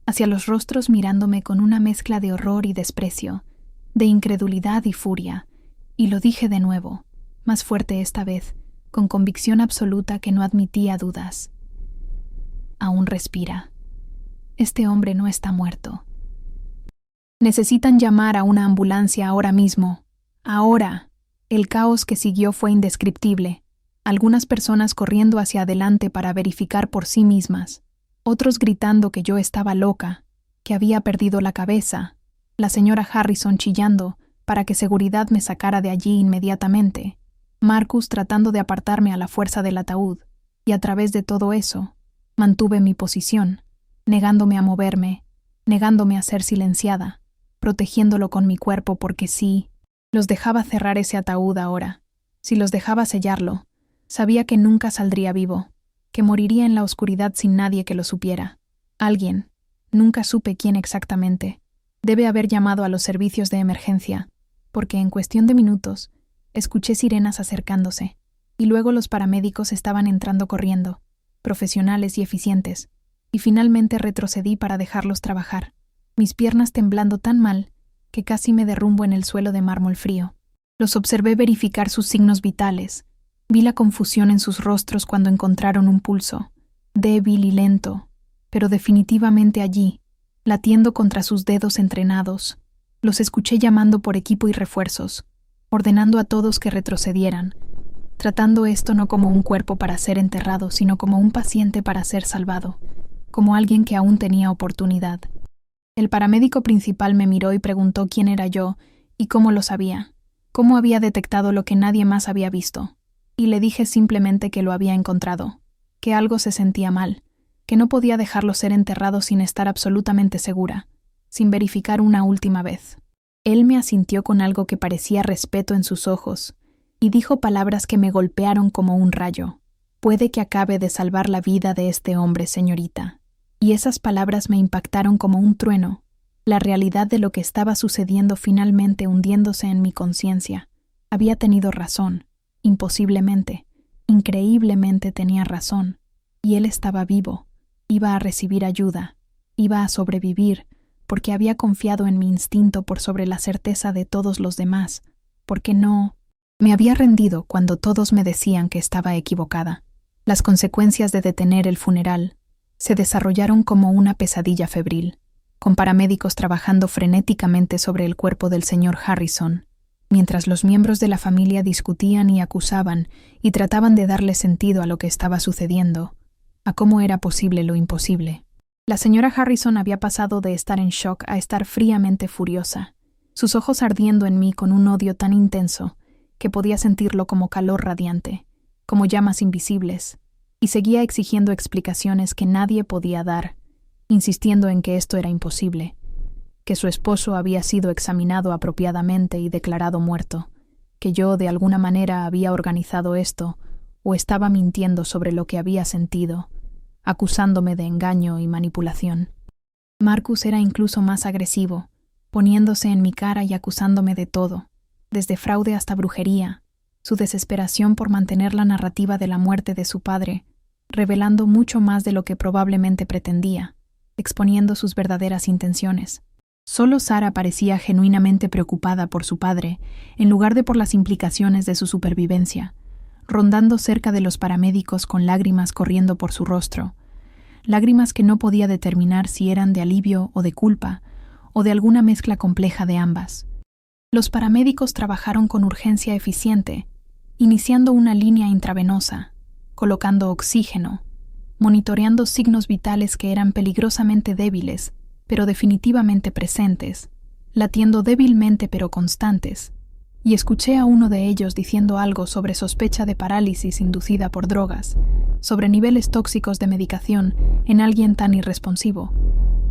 hacia los rostros mirándome con una mezcla de horror y desprecio, de incredulidad y furia, y lo dije de nuevo, más fuerte esta vez, con convicción absoluta que no admitía dudas. Aún respira. Este hombre no está muerto. Necesitan llamar a una ambulancia ahora mismo. Ahora. El caos que siguió fue indescriptible. Algunas personas corriendo hacia adelante para verificar por sí mismas. Otros gritando que yo estaba loca, que había perdido la cabeza. La señora Harrison chillando para que seguridad me sacara de allí inmediatamente. Marcus tratando de apartarme a la fuerza del ataúd. Y a través de todo eso, mantuve mi posición, negándome a moverme, negándome a ser silenciada, protegiéndolo con mi cuerpo porque sí, los dejaba cerrar ese ataúd ahora. Si los dejaba sellarlo, sabía que nunca saldría vivo, que moriría en la oscuridad sin nadie que lo supiera. Alguien, nunca supe quién exactamente, debe haber llamado a los servicios de emergencia, porque en cuestión de minutos escuché sirenas acercándose, y luego los paramédicos estaban entrando corriendo, profesionales y eficientes, y finalmente retrocedí para dejarlos trabajar, mis piernas temblando tan mal que casi me derrumbo en el suelo de mármol frío. Los observé verificar sus signos vitales. Vi la confusión en sus rostros cuando encontraron un pulso, débil y lento, pero definitivamente allí, latiendo contra sus dedos entrenados. Los escuché llamando por equipo y refuerzos, ordenando a todos que retrocedieran, tratando esto no como un cuerpo para ser enterrado, sino como un paciente para ser salvado, como alguien que aún tenía oportunidad. El paramédico principal me miró y preguntó quién era yo y cómo lo sabía, cómo había detectado lo que nadie más había visto. Y le dije simplemente que lo había encontrado, que algo se sentía mal, que no podía dejarlo ser enterrado sin estar absolutamente segura, sin verificar una última vez. Él me asintió con algo que parecía respeto en sus ojos, y dijo palabras que me golpearon como un rayo. Puede que acabe de salvar la vida de este hombre, señorita. Y esas palabras me impactaron como un trueno, la realidad de lo que estaba sucediendo finalmente hundiéndose en mi conciencia. Había tenido razón, imposiblemente, increíblemente tenía razón, y él estaba vivo, iba a recibir ayuda, iba a sobrevivir, porque había confiado en mi instinto por sobre la certeza de todos los demás, porque no me había rendido cuando todos me decían que estaba equivocada. Las consecuencias de detener el funeral se desarrollaron como una pesadilla febril, con paramédicos trabajando frenéticamente sobre el cuerpo del señor Harrison, mientras los miembros de la familia discutían y acusaban y trataban de darle sentido a lo que estaba sucediendo, a cómo era posible lo imposible. La señora Harrison había pasado de estar en shock a estar fríamente furiosa, sus ojos ardiendo en mí con un odio tan intenso que podía sentirlo como calor radiante, como llamas invisibles, y seguía exigiendo explicaciones que nadie podía dar, insistiendo en que esto era imposible, que su esposo había sido examinado apropiadamente y declarado muerto, que yo de alguna manera había organizado esto o estaba mintiendo sobre lo que había sentido, acusándome de engaño y manipulación. Marcus era incluso más agresivo, poniéndose en mi cara y acusándome de todo, desde fraude hasta brujería, su desesperación por mantener la narrativa de la muerte de su padre, revelando mucho más de lo que probablemente pretendía, exponiendo sus verdaderas intenciones. Solo Sara parecía genuinamente preocupada por su padre, en lugar de por las implicaciones de su supervivencia, rondando cerca de los paramédicos con lágrimas corriendo por su rostro, lágrimas que no podía determinar si eran de alivio o de culpa, o de alguna mezcla compleja de ambas. Los paramédicos trabajaron con urgencia eficiente, iniciando una línea intravenosa, colocando oxígeno, monitoreando signos vitales que eran peligrosamente débiles, pero definitivamente presentes, latiendo débilmente pero constantes, y escuché a uno de ellos diciendo algo sobre sospecha de parálisis inducida por drogas, sobre niveles tóxicos de medicación en alguien tan irresponsivo,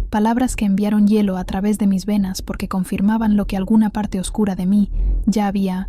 palabras que enviaron hielo a través de mis venas porque confirmaban lo que alguna parte oscura de mí ya había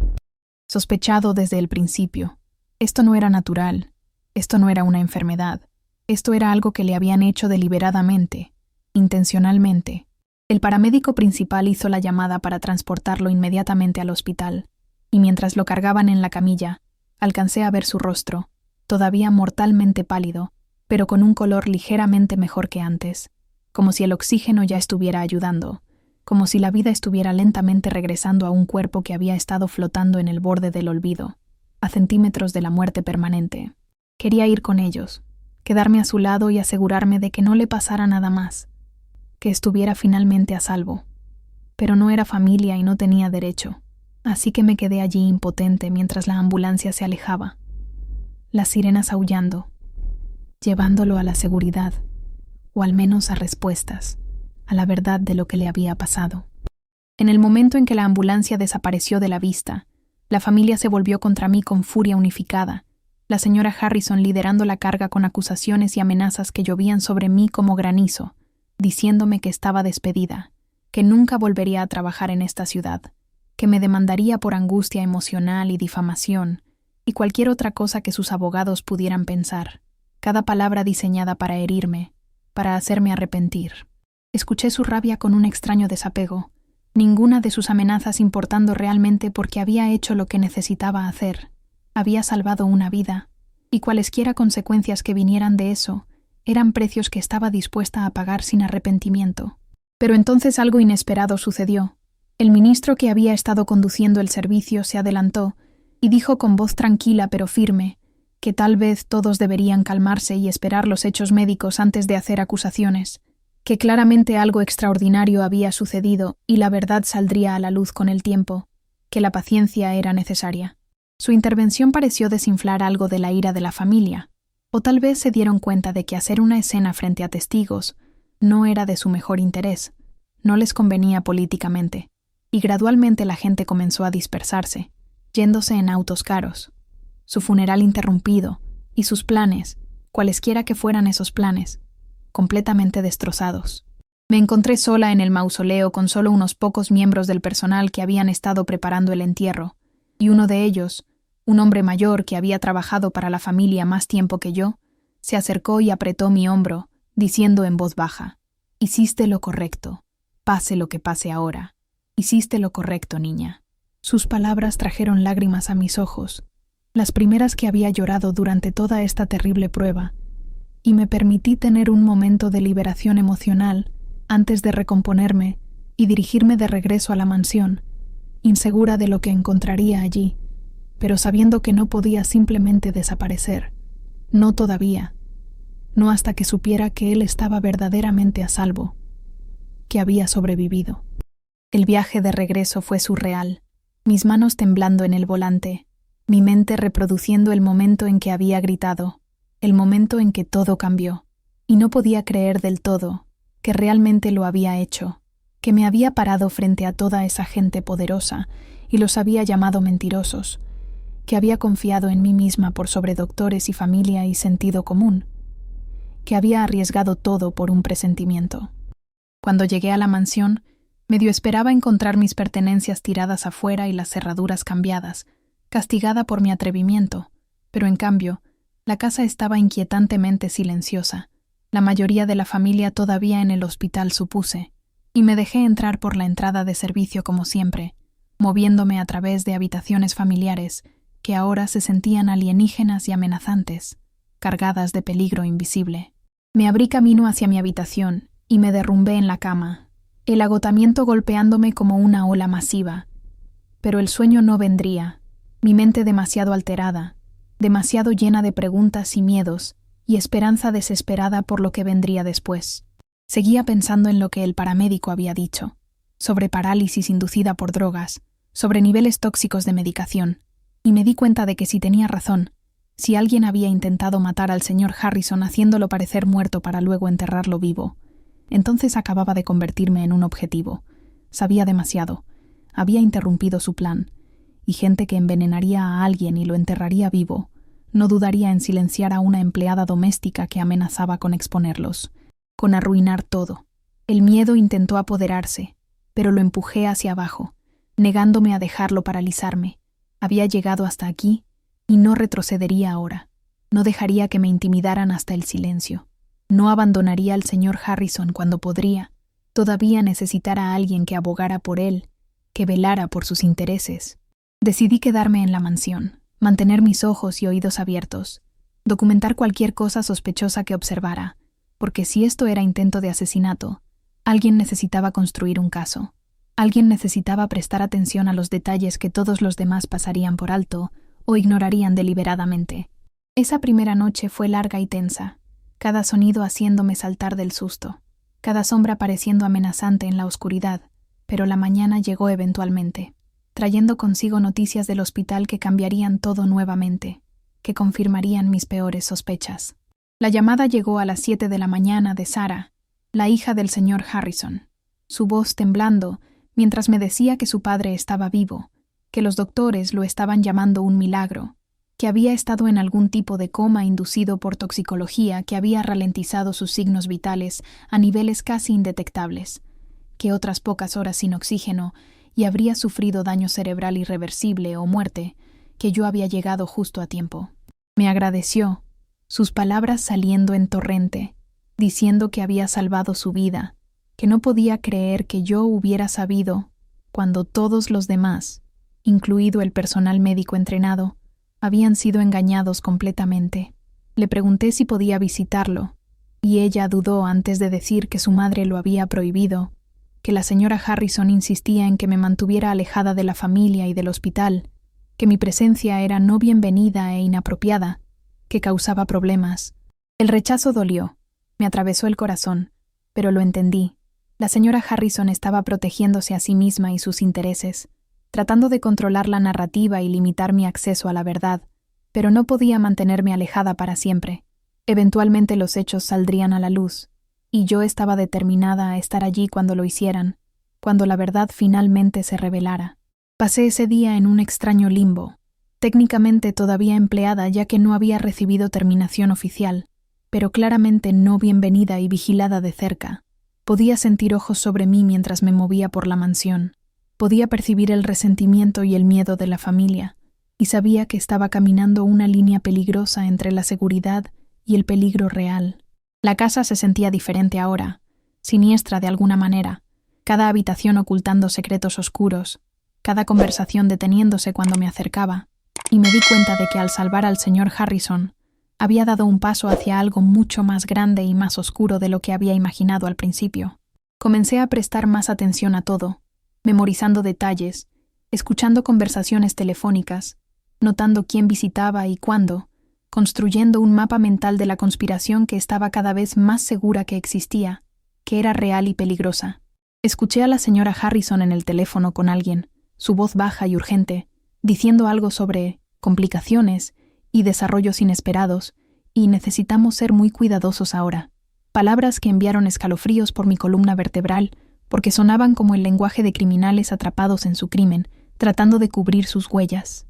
sospechado desde el principio. Esto no era natural, esto no era una enfermedad, esto era algo que le habían hecho deliberadamente, intencionalmente. El paramédico principal hizo la llamada para transportarlo inmediatamente al hospital, y mientras lo cargaban en la camilla, alcancé a ver su rostro, todavía mortalmente pálido, pero con un color ligeramente mejor que antes, como si el oxígeno ya estuviera ayudando, como si la vida estuviera lentamente regresando a un cuerpo que había estado flotando en el borde del olvido, a centímetros de la muerte permanente. Quería ir con ellos, quedarme a su lado y asegurarme de que no le pasara nada más, que estuviera finalmente a salvo. Pero no era familia y no tenía derecho, así que me quedé allí impotente mientras la ambulancia se alejaba, las sirenas aullando, llevándolo a la seguridad, o al menos a respuestas, a la verdad de lo que le había pasado. En el momento en que la ambulancia desapareció de la vista, la familia se volvió contra mí con furia unificada, la señora Harrison liderando la carga con acusaciones y amenazas que llovían sobre mí como granizo, diciéndome que estaba despedida, que nunca volvería a trabajar en esta ciudad, que me demandaría por angustia emocional y difamación, y cualquier otra cosa que sus abogados pudieran pensar, cada palabra diseñada para herirme, para hacerme arrepentir. Escuché su rabia con un extraño desapego, ninguna de sus amenazas importando realmente porque había hecho lo que necesitaba hacer, había salvado una vida, y cualesquiera consecuencias que vinieran de eso, eran precios que estaba dispuesta a pagar sin arrepentimiento. Pero entonces algo inesperado sucedió. El ministro que había estado conduciendo el servicio se adelantó y dijo con voz tranquila pero firme que tal vez todos deberían calmarse y esperar los hechos médicos antes de hacer acusaciones, que claramente algo extraordinario había sucedido y la verdad saldría a la luz con el tiempo, que la paciencia era necesaria. Su intervención pareció desinflar algo de la ira de la familia, o tal vez se dieron cuenta de que hacer una escena frente a testigos no era de su mejor interés, no les convenía políticamente, y gradualmente la gente comenzó a dispersarse, yéndose en autos caros. Su funeral interrumpido, y sus planes, cualesquiera que fueran esos planes, completamente destrozados. Me encontré sola en el mausoleo con solo unos pocos miembros del personal que habían estado preparando el entierro, y uno de ellos, un hombre mayor que había trabajado para la familia más tiempo que yo, se acercó y apretó mi hombro, diciendo en voz baja: «Hiciste lo correcto, pase lo que pase ahora. Hiciste lo correcto, niña». Sus palabras trajeron lágrimas a mis ojos, las primeras que había llorado durante toda esta terrible prueba, y me permití tener un momento de liberación emocional antes de recomponerme y dirigirme de regreso a la mansión, insegura de lo que encontraría allí, pero sabiendo que no podía simplemente desaparecer. No todavía. No hasta que supiera que él estaba verdaderamente a salvo, que había sobrevivido. El viaje de regreso fue surreal, mis manos temblando en el volante, mi mente reproduciendo el momento en que había gritado, el momento en que todo cambió, y no podía creer del todo que realmente lo había hecho, que me había parado frente a toda esa gente poderosa y los había llamado mentirosos, que había confiado en mí misma por sobre doctores y familia y sentido común, que había arriesgado todo por un presentimiento. Cuando llegué a la mansión, medio esperaba encontrar mis pertenencias tiradas afuera y las cerraduras cambiadas, castigada por mi atrevimiento, pero en cambio, la casa estaba inquietantemente silenciosa, la mayoría de la familia todavía en el hospital supuse, y me dejé entrar por la entrada de servicio como siempre, moviéndome a través de habitaciones familiares que ahora se sentían alienígenas y amenazantes, cargadas de peligro invisible. Me abrí camino hacia mi habitación y me derrumbé en la cama, el agotamiento golpeándome como una ola masiva. Pero el sueño no vendría, mi mente demasiado alterada, demasiado llena de preguntas y miedos, y esperanza desesperada por lo que vendría después. Seguía pensando en lo que el paramédico había dicho, sobre parálisis inducida por drogas, sobre niveles tóxicos de medicación, y me di cuenta de que si tenía razón, si alguien había intentado matar al señor Harrison haciéndolo parecer muerto para luego enterrarlo vivo, entonces acababa de convertirme en un objetivo. Sabía demasiado, había interrumpido su plan, y gente que envenenaría a alguien y lo enterraría vivo, no dudaría en silenciar a una empleada doméstica que amenazaba con exponerlos, con arruinar todo. El miedo intentó apoderarse, pero lo empujé hacia abajo, negándome a dejarlo paralizarme. Había llegado hasta aquí y no retrocedería ahora. No dejaría que me intimidaran hasta el silencio. No abandonaría al señor Harrison cuando podría. Todavía necesitara a alguien que abogara por él, que velara por sus intereses. Decidí quedarme en la mansión, mantener mis ojos y oídos abiertos, documentar cualquier cosa sospechosa que observara, porque si esto era intento de asesinato, alguien necesitaba construir un caso. Alguien necesitaba prestar atención a los detalles que todos los demás pasarían por alto o ignorarían deliberadamente. Esa primera noche fue larga y tensa, cada sonido haciéndome saltar del susto, cada sombra pareciendo amenazante en la oscuridad, pero la mañana llegó eventualmente, trayendo consigo noticias del hospital que cambiarían todo nuevamente, que confirmarían mis peores sospechas. La llamada llegó a las 7 de la mañana de Sarah, la hija del señor Harrison, su voz temblando mientras me decía que su padre estaba vivo, que los doctores lo estaban llamando un milagro, que había estado en algún tipo de coma inducido por toxicología que había ralentizado sus signos vitales a niveles casi indetectables, que otras pocas horas sin oxígeno y habría sufrido daño cerebral irreversible o muerte, que yo había llegado justo a tiempo. Me agradeció, sus palabras saliendo en torrente, diciendo que había salvado su vida, que no podía creer que yo hubiera sabido, cuando todos los demás, incluido el personal médico entrenado, habían sido engañados completamente. Le pregunté si podía visitarlo, y ella dudó antes de decir que su madre lo había prohibido, que la señora Harrison insistía en que me mantuviera alejada de la familia y del hospital, que mi presencia era no bienvenida e inapropiada, que causaba problemas. El rechazo dolió, me atravesó el corazón, pero lo entendí. La señora Harrison estaba protegiéndose a sí misma y sus intereses, tratando de controlar la narrativa y limitar mi acceso a la verdad, pero no podía mantenerme alejada para siempre. Eventualmente los hechos saldrían a la luz, y yo estaba determinada a estar allí cuando lo hicieran, cuando la verdad finalmente se revelara. Pasé ese día en un extraño limbo, técnicamente todavía empleada ya que no había recibido terminación oficial, pero claramente no bienvenida y vigilada de cerca. Podía sentir ojos sobre mí mientras me movía por la mansión. Podía percibir el resentimiento y el miedo de la familia, y sabía que estaba caminando una línea peligrosa entre la seguridad y el peligro real. La casa se sentía diferente ahora, siniestra de alguna manera, cada habitación ocultando secretos oscuros, cada conversación deteniéndose cuando me acercaba, y me di cuenta de que al salvar al señor Harrison, había dado un paso hacia algo mucho más grande y más oscuro de lo que había imaginado al principio. Comencé a prestar más atención a todo, memorizando detalles, escuchando conversaciones telefónicas, notando quién visitaba y cuándo, construyendo un mapa mental de la conspiración que estaba cada vez más segura que existía, que era real y peligrosa. Escuché a la señora Harrison en el teléfono con alguien, su voz baja y urgente, diciendo algo sobre complicaciones y desarrollos inesperados, y necesitamos ser muy cuidadosos ahora. Palabras que enviaron escalofríos por mi columna vertebral porque sonaban como el lenguaje de criminales atrapados en su crimen, tratando de cubrir sus huellas.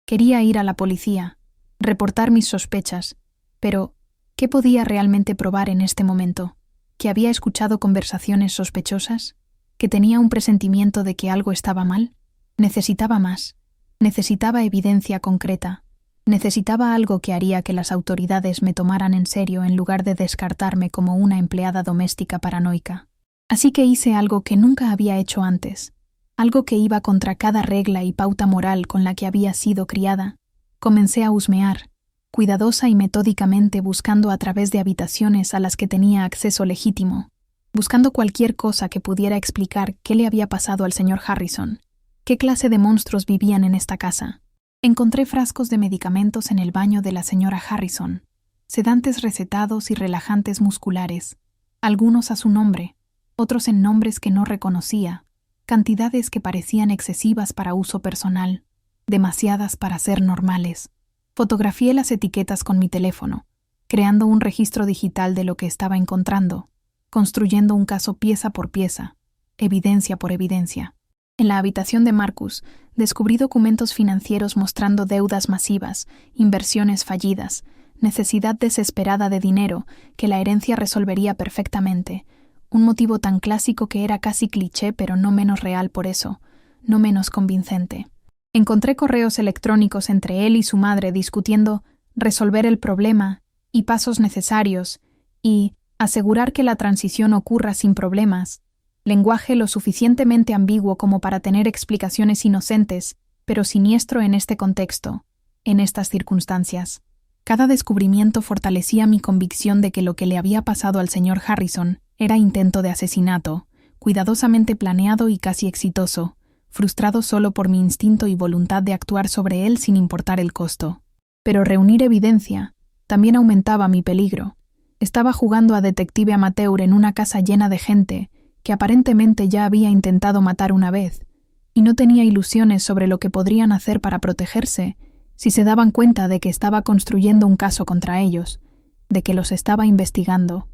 Quería ir a la policía, reportar mis sospechas, pero ¿qué podía realmente probar en este momento? ¿Que había escuchado conversaciones sospechosas? ¿Que tenía un presentimiento de que algo estaba mal? Necesitaba más. Necesitaba evidencia concreta. Necesitaba algo que haría que las autoridades me tomaran en serio en lugar de descartarme como una empleada doméstica paranoica. Así que hice algo que nunca había hecho antes, algo que iba contra cada regla y pauta moral con la que había sido criada. Comencé a husmear, cuidadosa y metódicamente, buscando a través de habitaciones a las que tenía acceso legítimo, buscando cualquier cosa que pudiera explicar qué le había pasado al señor Harrison, qué clase de monstruos vivían en esta casa. Encontré frascos de medicamentos en el baño de la señora Harrison, sedantes recetados y relajantes musculares, algunos a su nombre, otros en nombres que no reconocía, cantidades que parecían excesivas para uso personal, demasiadas para ser normales. Fotografié las etiquetas con mi teléfono, creando un registro digital de lo que estaba encontrando, construyendo un caso pieza por pieza, evidencia por evidencia. En la habitación de Marcus, descubrí documentos financieros mostrando deudas masivas, inversiones fallidas, necesidad desesperada de dinero que la herencia resolvería perfectamente, un motivo tan clásico que era casi cliché, pero no menos real por eso, no menos convincente. Encontré correos electrónicos entre él y su madre discutiendo resolver el problema y pasos necesarios y asegurar que la transición ocurra sin problemas, lenguaje lo suficientemente ambiguo como para tener explicaciones inocentes, pero siniestro en este contexto, en estas circunstancias. Cada descubrimiento fortalecía mi convicción de que lo que le había pasado al señor Harrison era intento de asesinato, cuidadosamente planeado y casi exitoso, frustrado solo por mi instinto y voluntad de actuar sobre él sin importar el costo. Pero reunir evidencia también aumentaba mi peligro. Estaba jugando a detective amateur en una casa llena de gente que aparentemente ya había intentado matar una vez, y no tenía ilusiones sobre lo que podrían hacer para protegerse si se daban cuenta de que estaba construyendo un caso contra ellos, de que los estaba investigando.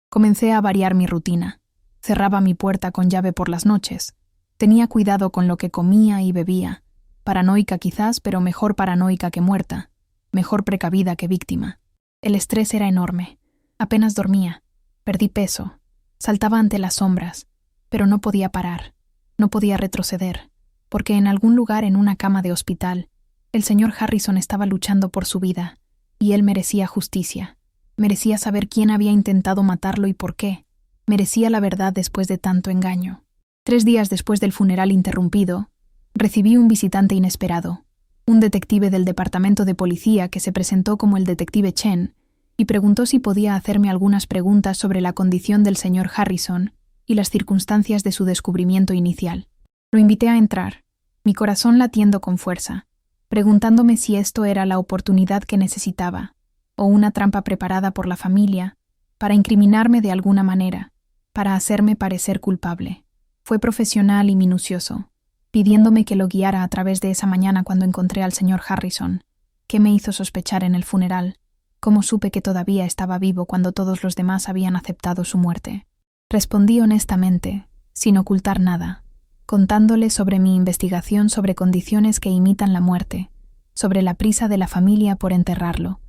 Comencé a variar mi rutina. Cerraba mi puerta con llave por las noches. Tenía cuidado con lo que comía y bebía. Paranoica quizás, pero mejor paranoica que muerta. Mejor precavida que víctima. El estrés era enorme. Apenas dormía. Perdí peso. Saltaba ante las sombras. Pero no podía parar. No podía retroceder. Porque en algún lugar en una cama de hospital, el señor Harrison estaba luchando por su vida. Y él merecía justicia. Merecía saber quién había intentado matarlo y por qué. Merecía la verdad después de tanto engaño. 3 días después del funeral interrumpido, recibí un visitante inesperado, un detective del departamento de policía que se presentó como el detective Chen y preguntó si podía hacerme algunas preguntas sobre la condición del señor Harrison y las circunstancias de su descubrimiento inicial. Lo invité a entrar, mi corazón latiendo con fuerza, preguntándome si esto era la oportunidad que necesitaba, o una trampa preparada por la familia para incriminarme de alguna manera, para hacerme parecer culpable. Fue profesional y minucioso, pidiéndome que lo guiara a través de esa mañana cuando encontré al señor Harrison. ¿Qué me hizo sospechar en el funeral? ¿Cómo supe que todavía estaba vivo cuando todos los demás habían aceptado su muerte? Respondí honestamente, sin ocultar nada, contándole sobre mi investigación sobre condiciones que imitan la muerte, sobre la prisa de la familia por enterrarlo,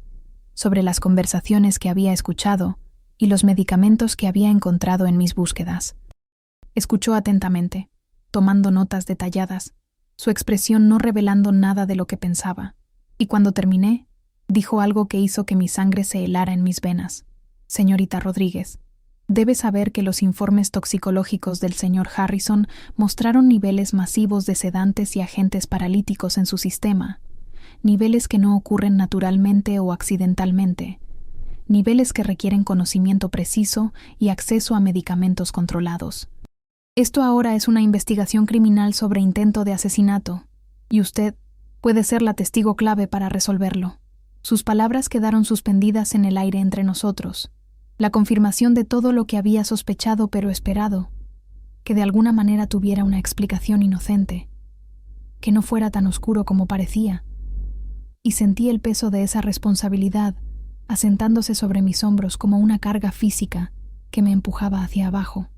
sobre las conversaciones que había escuchado y los medicamentos que había encontrado en mis búsquedas. Escuchó atentamente, tomando notas detalladas, su expresión no revelando nada de lo que pensaba, y cuando terminé, dijo algo que hizo que mi sangre se helara en mis venas. Señorita Rodríguez, debe saber que los informes toxicológicos del señor Harrison mostraron niveles masivos de sedantes y agentes paralíticos en su sistema, niveles que no ocurren naturalmente o accidentalmente, niveles que requieren conocimiento preciso y acceso a medicamentos controlados. Esto ahora es una investigación criminal sobre intento de asesinato, y usted puede ser la testigo clave para resolverlo. Sus palabras quedaron suspendidas en el aire entre nosotros, la confirmación de todo lo que había sospechado pero esperado, que de alguna manera tuviera una explicación inocente, que no fuera tan oscuro como parecía, y sentí el peso de esa responsabilidad asentándose sobre mis hombros como una carga física que me empujaba hacia abajo.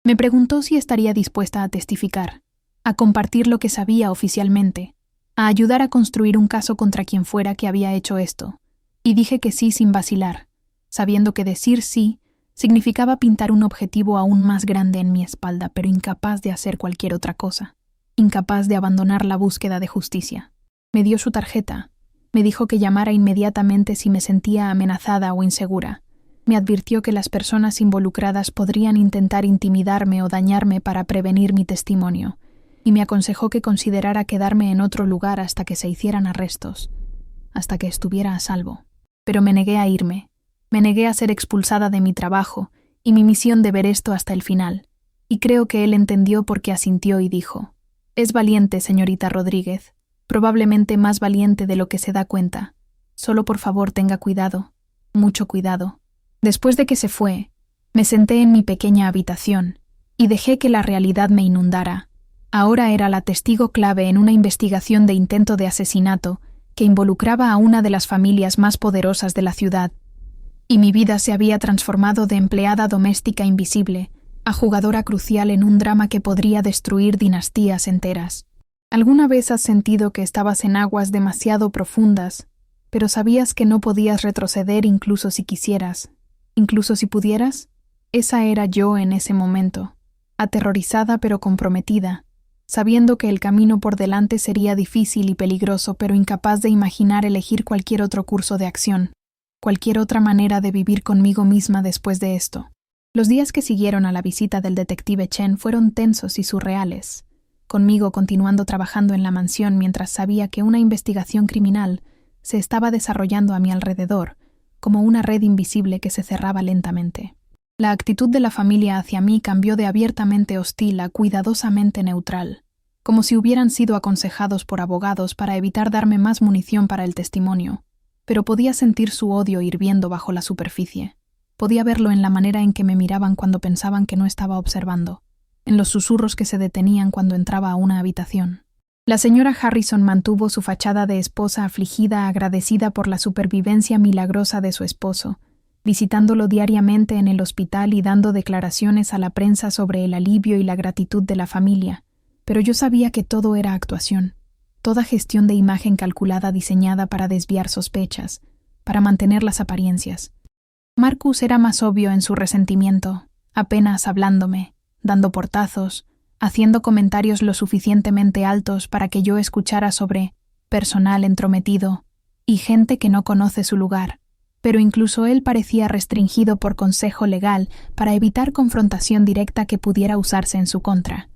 Me preguntó si estaría dispuesta a testificar, a compartir lo que sabía oficialmente, a ayudar a construir un caso contra quien fuera que había hecho esto, y dije que sí sin vacilar, sabiendo que decir sí significaba pintar un objetivo aún más grande en mi espalda, pero incapaz de hacer cualquier otra cosa, incapaz de abandonar la búsqueda de justicia. Me dio su tarjeta, me dijo que llamara inmediatamente si me sentía amenazada o insegura. Me advirtió que las personas involucradas podrían intentar intimidarme o dañarme para prevenir mi testimonio, y me aconsejó que considerara quedarme en otro lugar hasta que se hicieran arrestos, hasta que estuviera a salvo. Pero me negué a irme, me negué a ser expulsada de mi trabajo y mi misión de ver esto hasta el final, y creo que él entendió porque asintió y dijo: «Es valiente, señorita Rodríguez, probablemente más valiente de lo que se da cuenta. Solo por favor tenga cuidado, mucho cuidado». Después de que se fue, me senté en mi pequeña habitación y dejé que la realidad me inundara. Ahora era la testigo clave en una investigación de intento de asesinato que involucraba a una de las familias más poderosas de la ciudad, y mi vida se había transformado de empleada doméstica invisible a jugadora crucial en un drama que podría destruir dinastías enteras. ¿Alguna vez has sentido que estabas en aguas demasiado profundas, pero sabías que no podías retroceder incluso si quisieras, incluso si pudieras? Esa era yo en ese momento, aterrorizada pero comprometida, sabiendo que el camino por delante sería difícil y peligroso, pero incapaz de imaginar elegir cualquier otro curso de acción, cualquier otra manera de vivir conmigo misma después de esto. Los días que siguieron a la visita del detective Chen fueron tensos y surreales, conmigo continuando trabajando en la mansión mientras sabía que una investigación criminal se estaba desarrollando a mi alrededor, como una red invisible que se cerraba lentamente. La actitud de la familia hacia mí cambió de abiertamente hostil a cuidadosamente neutral, como si hubieran sido aconsejados por abogados para evitar darme más munición para el testimonio, pero podía sentir su odio hirviendo bajo la superficie. Podía verlo en la manera en que me miraban cuando pensaban que no estaba observando, en los susurros que se detenían cuando entraba a una habitación. La señora Harrison mantuvo su fachada de esposa afligida, agradecida por la supervivencia milagrosa de su esposo, visitándolo diariamente en el hospital y dando declaraciones a la prensa sobre el alivio y la gratitud de la familia. Pero yo sabía que todo era actuación, toda gestión de imagen calculada diseñada para desviar sospechas, para mantener las apariencias. Marcus era más obvio en su resentimiento, apenas hablándome, dando portazos, haciendo comentarios lo suficientemente altos para que yo escuchara sobre personal entrometido y gente que no conoce su lugar. Pero incluso él parecía restringido por consejo legal para evitar confrontación directa que pudiera usarse en su contra.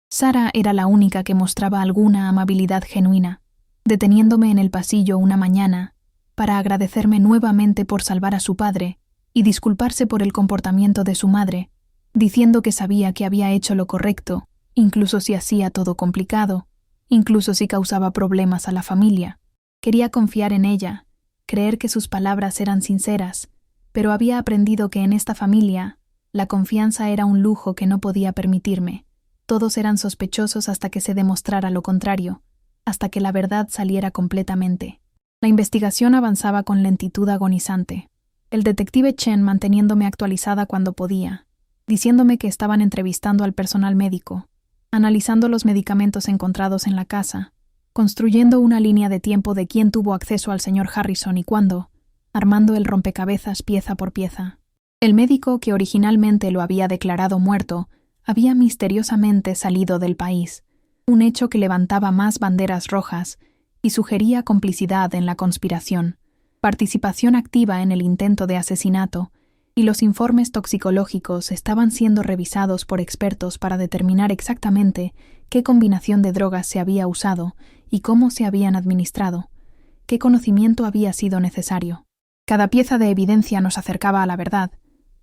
Sara era la única que mostraba alguna amabilidad genuina, deteniéndome en el pasillo una mañana para agradecerme nuevamente por salvar a su padre y disculparse por el comportamiento de su madre, diciendo que sabía que había hecho lo correcto, incluso si hacía todo complicado, incluso si causaba problemas a la familia. Quería confiar en ella, creer que sus palabras eran sinceras, pero había aprendido que en esta familia la confianza era un lujo que no podía permitirme. Todos eran sospechosos hasta que se demostrara lo contrario, hasta que la verdad saliera completamente. La investigación avanzaba con lentitud agonizante. El detective Chen manteniéndome actualizada cuando podía, diciéndome que estaban entrevistando al personal médico, analizando los medicamentos encontrados en la casa, construyendo una línea de tiempo de quién tuvo acceso al señor Harrison y cuándo, armando el rompecabezas pieza por pieza. El médico que originalmente lo había declarado muerto había misteriosamente salido del país, un hecho que levantaba más banderas rojas y sugería complicidad en la conspiración, participación activa en el intento de asesinato, y los informes toxicológicos estaban siendo revisados por expertos para determinar exactamente qué combinación de drogas se había usado y cómo se habían administrado, qué conocimiento había sido necesario. Cada pieza de evidencia nos acercaba a la verdad,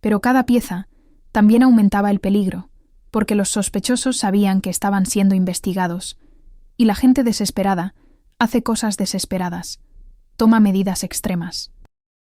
pero cada pieza también aumentaba el peligro, porque los sospechosos sabían que estaban siendo investigados, y la gente desesperada hace cosas desesperadas, toma medidas extremas.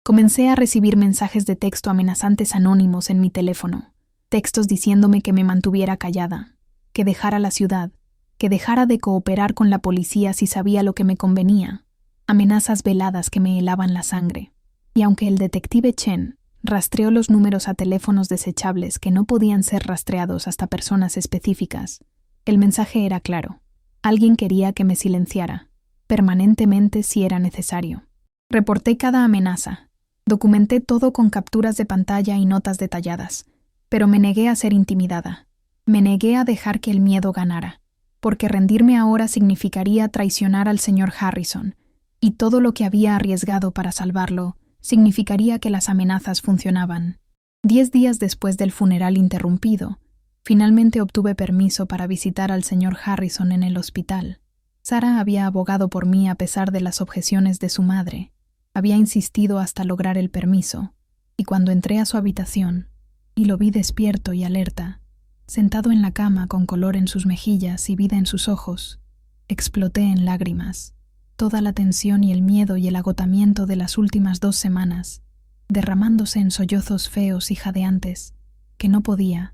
Comencé a recibir mensajes de texto amenazantes anónimos en mi teléfono, textos diciéndome que me mantuviera callada, que dejara la ciudad, que dejara de cooperar con la policía si sabía lo que me convenía, amenazas veladas que me helaban la sangre. Y aunque el detective Chen Rastreó los números a teléfonos desechables que no podían ser rastreados hasta personas específicas. El mensaje era claro. Alguien quería que me silenciara, permanentemente si era necesario. Reporté cada amenaza. Documenté todo con capturas de pantalla y notas detalladas, pero me negué a ser intimidada. Me negué a dejar que el miedo ganara, porque rendirme ahora significaría traicionar al señor Harrison, y todo lo que había arriesgado para salvarlo significaría que las amenazas funcionaban. 10 días después del funeral interrumpido, finalmente obtuve permiso para visitar al señor Harrison en el hospital. Sarah había abogado por mí a pesar de las objeciones de su madre. Había insistido hasta lograr el permiso, y cuando entré a su habitación, y lo vi despierto y alerta, sentado en la cama con color en sus mejillas y vida en sus ojos, exploté en lágrimas. Toda la tensión y el miedo y el agotamiento de las últimas 2 semanas, derramándose en sollozos feos y jadeantes, que no podía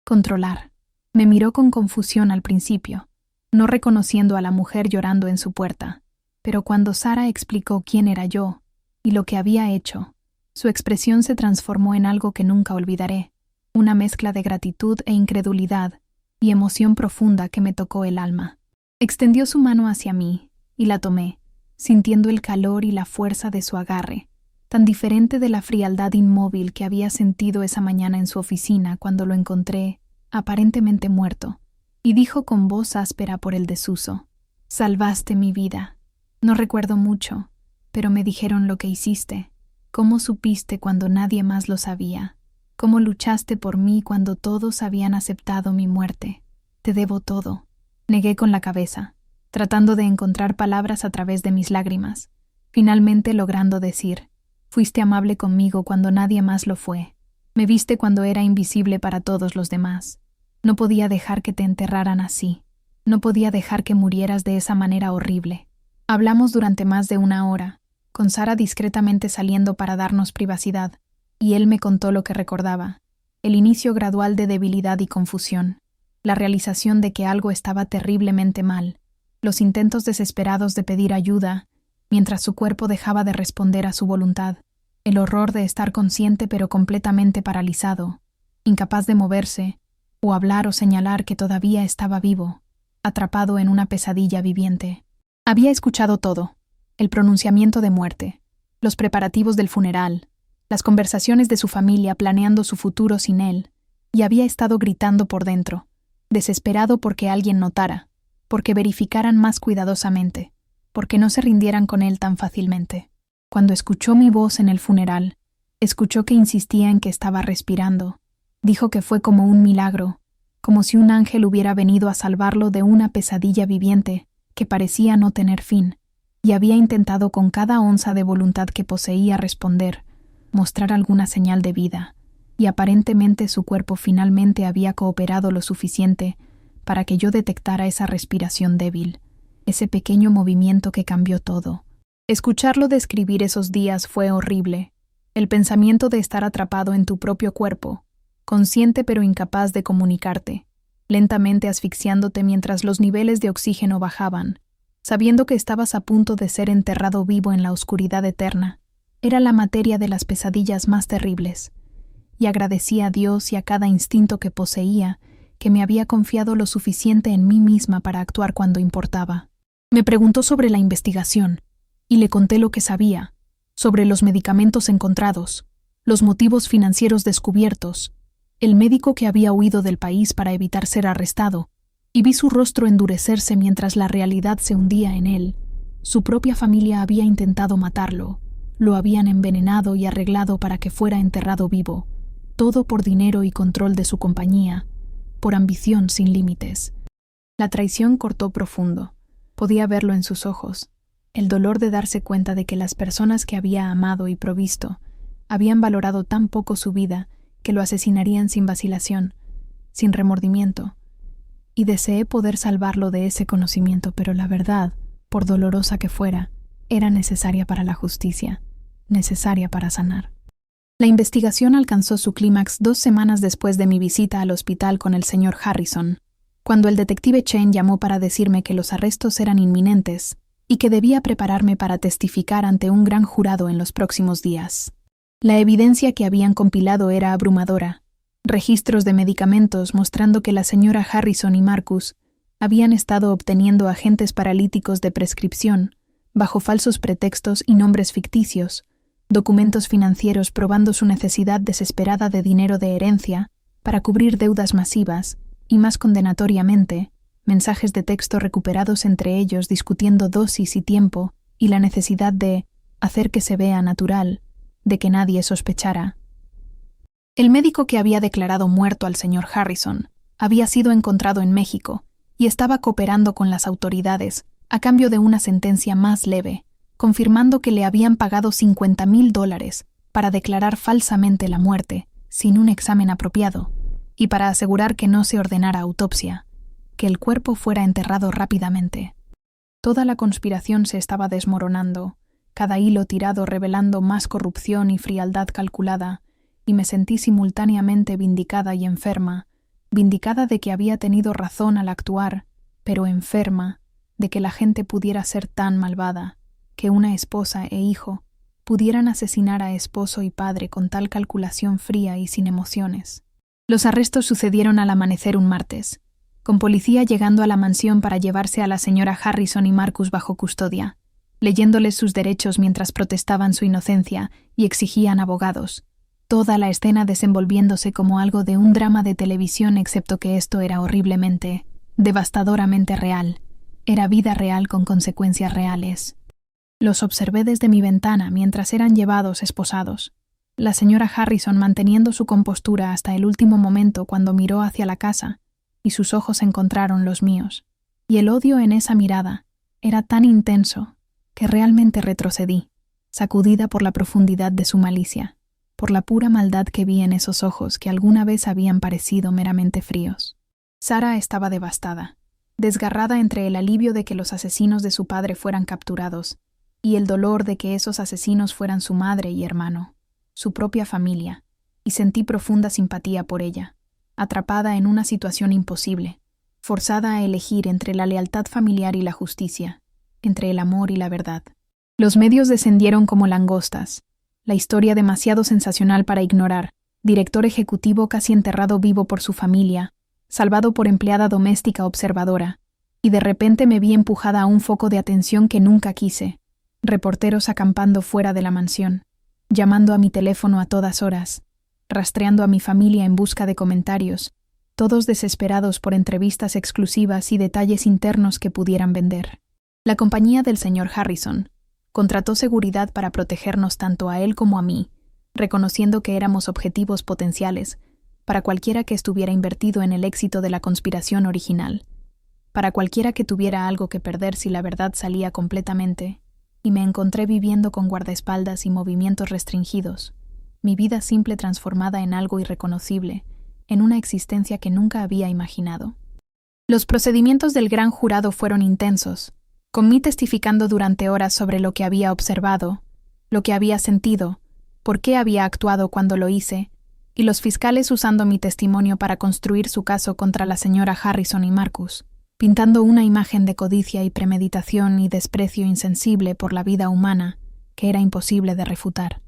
controlar. Me miró con confusión al principio, no reconociendo a la mujer llorando en su puerta, pero cuando Sarah explicó quién era yo y lo que había hecho, su expresión se transformó en algo que nunca olvidaré, una mezcla de gratitud e incredulidad y emoción profunda que me tocó el alma. Extendió su mano hacia mí, y la tomé, sintiendo el calor y la fuerza de su agarre, tan diferente de la frialdad inmóvil que había sentido esa mañana en su oficina cuando lo encontré, aparentemente muerto, y dijo con voz áspera por el desuso: «Salvaste mi vida. No recuerdo mucho, pero me dijeron lo que hiciste, cómo supiste cuando nadie más lo sabía, cómo luchaste por mí cuando todos habían aceptado mi muerte. Te debo todo». Negué con la cabeza, tratando de encontrar palabras a través de mis lágrimas, finalmente logrando decir: «Fuiste amable conmigo cuando nadie más lo fue. Me viste cuando era invisible para todos los demás. No podía dejar que te enterraran así. No podía dejar que murieras de esa manera horrible». Hablamos durante más de 1 hora, con Sarah discretamente saliendo para darnos privacidad, y él me contó lo que recordaba: el inicio gradual de debilidad y confusión, la realización de que algo estaba terriblemente mal, los intentos desesperados de pedir ayuda, mientras su cuerpo dejaba de responder a su voluntad, el horror de estar consciente pero completamente paralizado, incapaz de moverse, o hablar o señalar que todavía estaba vivo, atrapado en una pesadilla viviente. Había escuchado todo: el pronunciamiento de muerte, los preparativos del funeral, las conversaciones de su familia planeando su futuro sin él, y había estado gritando por dentro, desesperado porque alguien notara, porque verificaran más cuidadosamente, porque no se rindieran con él tan fácilmente. Cuando escuchó mi voz en el funeral, escuchó que insistía en que estaba respirando. Dijo que fue como un milagro, como si un ángel hubiera venido a salvarlo de una pesadilla viviente que parecía no tener fin, y había intentado con cada onza de voluntad que poseía responder, mostrar alguna señal de vida, y aparentemente su cuerpo finalmente había cooperado lo suficiente para que yo detectara esa respiración débil, ese pequeño movimiento que cambió todo. Escucharlo describir esos días fue horrible. El pensamiento de estar atrapado en tu propio cuerpo, consciente pero incapaz de comunicarte, lentamente asfixiándote mientras los niveles de oxígeno bajaban, sabiendo que estabas a punto de ser enterrado vivo en la oscuridad eterna, era la materia de las pesadillas más terribles, y agradecí a Dios y a cada instinto que poseía que me había confiado lo suficiente en mí misma para actuar cuando importaba. Me preguntó sobre la investigación, y le conté lo que sabía, sobre los medicamentos encontrados, los motivos financieros descubiertos, el médico que había huido del país para evitar ser arrestado, y vi su rostro endurecerse mientras la realidad se hundía en él. Su propia familia había intentado matarlo, lo habían envenenado y arreglado para que fuera enterrado vivo, todo por dinero y control de su compañía, por ambición sin límites. La traición cortó profundo. Podía verlo en sus ojos, el dolor de darse cuenta de que las personas que había amado y provisto habían valorado tan poco su vida que lo asesinarían sin vacilación, sin remordimiento. Y deseé poder salvarlo de ese conocimiento, pero la verdad, por dolorosa que fuera, era necesaria para la justicia, necesaria para sanar. La investigación alcanzó su clímax 2 semanas después de mi visita al hospital con el señor Harrison, cuando el detective Chen llamó para decirme que los arrestos eran inminentes y que debía prepararme para testificar ante un gran jurado en los próximos días. La evidencia que habían compilado era abrumadora. Registros de medicamentos mostrando que la señora Harrison y Marcus habían estado obteniendo agentes paralíticos de prescripción bajo falsos pretextos y nombres ficticios, documentos financieros probando su necesidad desesperada de dinero de herencia para cubrir deudas masivas y, más condenatoriamente, mensajes de texto recuperados entre ellos discutiendo dosis y tiempo y la necesidad de hacer que se vea natural, de que nadie sospechara. El médico que había declarado muerto al señor Harrison había sido encontrado en México y estaba cooperando con las autoridades a cambio de una sentencia más leve, confirmando que le habían pagado $50,000 para declarar falsamente la muerte, sin un examen apropiado, y para asegurar que no se ordenara autopsia, que el cuerpo fuera enterrado rápidamente. Toda la conspiración se estaba desmoronando, cada hilo tirado revelando más corrupción y frialdad calculada, y me sentí simultáneamente vindicada y enferma, vindicada de que había tenido razón al actuar, pero enferma de que la gente pudiera ser tan malvada, que una esposa e hijo pudieran asesinar a esposo y padre con tal calculación fría y sin emociones. Los arrestos sucedieron al amanecer un martes, con policía llegando a la mansión para llevarse a la señora Harrison y Marcus bajo custodia, leyéndoles sus derechos mientras protestaban su inocencia y exigían abogados. Toda la escena desenvolviéndose como algo de un drama de televisión, excepto que esto era horriblemente, devastadoramente real. Era vida real con consecuencias reales. Los observé desde mi ventana mientras eran llevados esposados. La señora Harrison manteniendo su compostura hasta el último momento cuando miró hacia la casa, y sus ojos encontraron los míos. Y el odio en esa mirada era tan intenso que realmente retrocedí, sacudida por la profundidad de su malicia, por la pura maldad que vi en esos ojos que alguna vez habían parecido meramente fríos. Sara estaba devastada, desgarrada entre el alivio de que los asesinos de su padre fueran capturados y el dolor de que esos asesinos fueran su madre y hermano, su propia familia, y sentí profunda simpatía por ella, atrapada en una situación imposible, forzada a elegir entre la lealtad familiar y la justicia, entre el amor y la verdad. Los medios descendieron como langostas, la historia demasiado sensacional para ignorar, director ejecutivo casi enterrado vivo por su familia, salvado por empleada doméstica observadora, y de repente me vi empujada a un foco de atención que nunca quise, reporteros acampando fuera de la mansión, llamando a mi teléfono a todas horas, rastreando a mi familia en busca de comentarios, todos desesperados por entrevistas exclusivas y detalles internos que pudieran vender. La compañía del señor Harrison contrató seguridad para protegernos tanto a él como a mí, reconociendo que éramos objetivos potenciales para cualquiera que estuviera invertido en el éxito de la conspiración original, para cualquiera que tuviera algo que perder si la verdad salía completamente, y me encontré viviendo con guardaespaldas y movimientos restringidos, mi vida simple transformada en algo irreconocible, en una existencia que nunca había imaginado. Los procedimientos del gran jurado fueron intensos, con mí testificando durante horas sobre lo que había observado, lo que había sentido, por qué había actuado cuando lo hice, y los fiscales usando mi testimonio para construir su caso contra la señora Harrison y Marcus, pintando una imagen de codicia y premeditación y desprecio insensible por la vida humana que era imposible de refutar.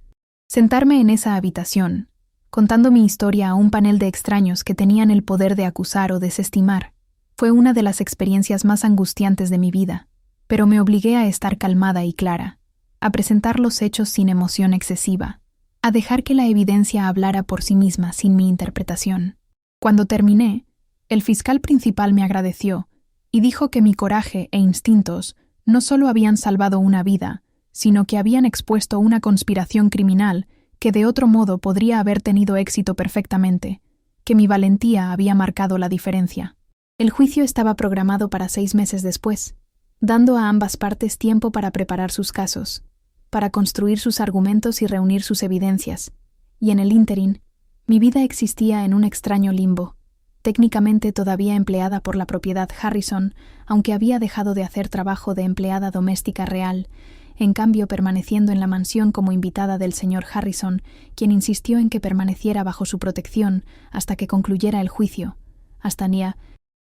Sentarme en esa habitación, contando mi historia a un panel de extraños que tenían el poder de acusar o desestimar, fue una de las experiencias más angustiantes de mi vida, pero me obligué a estar calmada y clara, a presentar los hechos sin emoción excesiva, a dejar que la evidencia hablara por sí misma sin mi interpretación. Cuando terminé, el fiscal principal me agradeció y dijo que mi coraje e instintos no solo habían salvado una vida, sino que habían expuesto una conspiración criminal que de otro modo podría haber tenido éxito perfectamente, que mi valentía había marcado la diferencia. El juicio estaba programado para 6 meses después, dando a ambas partes tiempo para preparar sus casos, para construir sus argumentos y reunir sus evidencias, y en el ínterin, mi vida existía en un extraño limbo, técnicamente todavía empleada por la propiedad Harrison, aunque había dejado de hacer trabajo de empleada doméstica real, en cambio permaneciendo en la mansión como invitada del señor Harrison, quien insistió en que permaneciera bajo su protección hasta que concluyera el juicio, hasta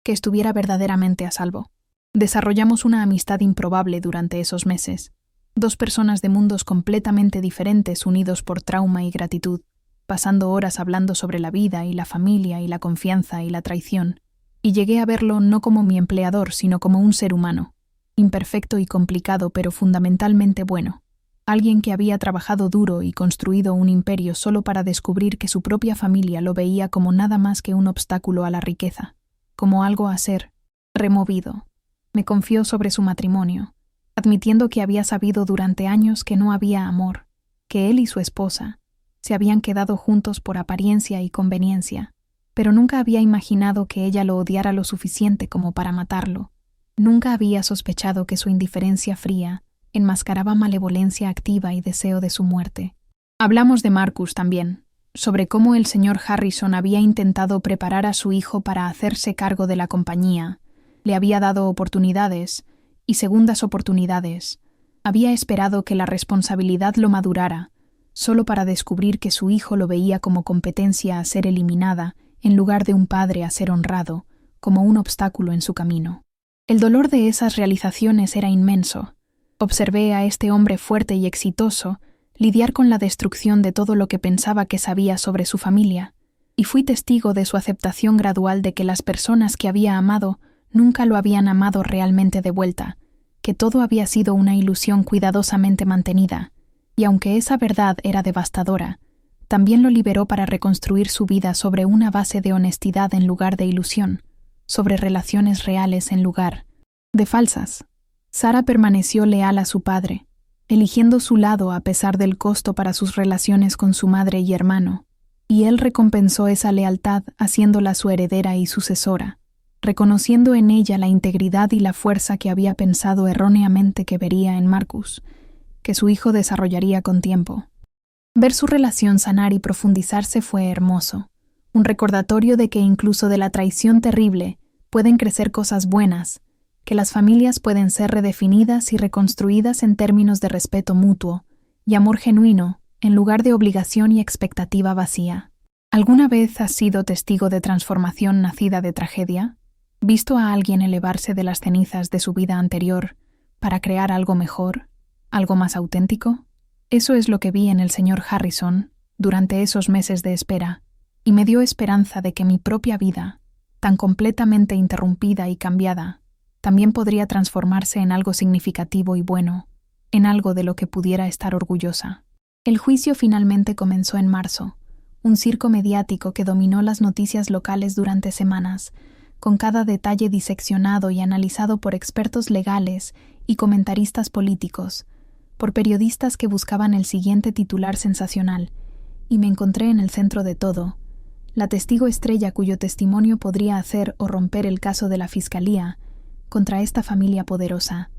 que estuviera verdaderamente a salvo. Desarrollamos una amistad improbable durante esos meses. Dos personas de mundos completamente diferentes unidos por trauma y gratitud, pasando horas hablando sobre la vida y la familia y la confianza y la traición, y llegué a verlo no como mi empleador, sino como un ser humano, imperfecto y complicado, pero fundamentalmente bueno. Alguien que había trabajado duro y construido un imperio solo para descubrir que su propia familia lo veía como nada más que un obstáculo a la riqueza, como algo a ser removido. Me confió sobre su matrimonio, admitiendo que había sabido durante años que no había amor, que él y su esposa se habían quedado juntos por apariencia y conveniencia, pero nunca había imaginado que ella lo odiara lo suficiente como para matarlo. Nunca había sospechado que su indiferencia fría enmascaraba malevolencia activa y deseo de su muerte. Hablamos de Marcus también, sobre cómo el señor Harrison había intentado preparar a su hijo para hacerse cargo de la compañía, le había dado oportunidades y segundas oportunidades, había esperado que la responsabilidad lo madurara, solo para descubrir que su hijo lo veía como competencia a ser eliminada en lugar de un padre a ser honrado, como un obstáculo en su camino. El dolor de esas realizaciones era inmenso. Observé a este hombre fuerte y exitoso lidiar con la destrucción de todo lo que pensaba que sabía sobre su familia, y fui testigo de su aceptación gradual de que las personas que había amado nunca lo habían amado realmente de vuelta, que todo había sido una ilusión cuidadosamente mantenida, y aunque esa verdad era devastadora, también lo liberó para reconstruir su vida sobre una base de honestidad en lugar de ilusión, sobre relaciones reales en lugar de falsas. Sara permaneció leal a su padre, eligiendo su lado a pesar del costo para sus relaciones con su madre y hermano, y él recompensó esa lealtad haciéndola su heredera y sucesora, reconociendo en ella la integridad y la fuerza que había pensado erróneamente que vería en Marcus, que su hijo desarrollaría con tiempo. Ver su relación sanar y profundizarse fue hermoso, un recordatorio de que incluso de la traición terrible pueden crecer cosas buenas, que las familias pueden ser redefinidas y reconstruidas en términos de respeto mutuo y amor genuino, en lugar de obligación y expectativa vacía. ¿Alguna vez has sido testigo de transformación nacida de tragedia? ¿Visto a alguien elevarse de las cenizas de su vida anterior para crear algo mejor, algo más auténtico? Eso es lo que vi en el señor Harrison durante esos meses de espera, y me dio esperanza de que mi propia vida, tan completamente interrumpida y cambiada, también podría transformarse en algo significativo y bueno, en algo de lo que pudiera estar orgullosa. El juicio finalmente comenzó en marzo, un circo mediático que dominó las noticias locales durante semanas, con cada detalle diseccionado y analizado por expertos legales y comentaristas políticos, por periodistas que buscaban el siguiente titular sensacional, y me encontré en el centro de todo, la testigo estrella cuyo testimonio podría hacer o romper el caso de la Fiscalía contra esta familia poderosa.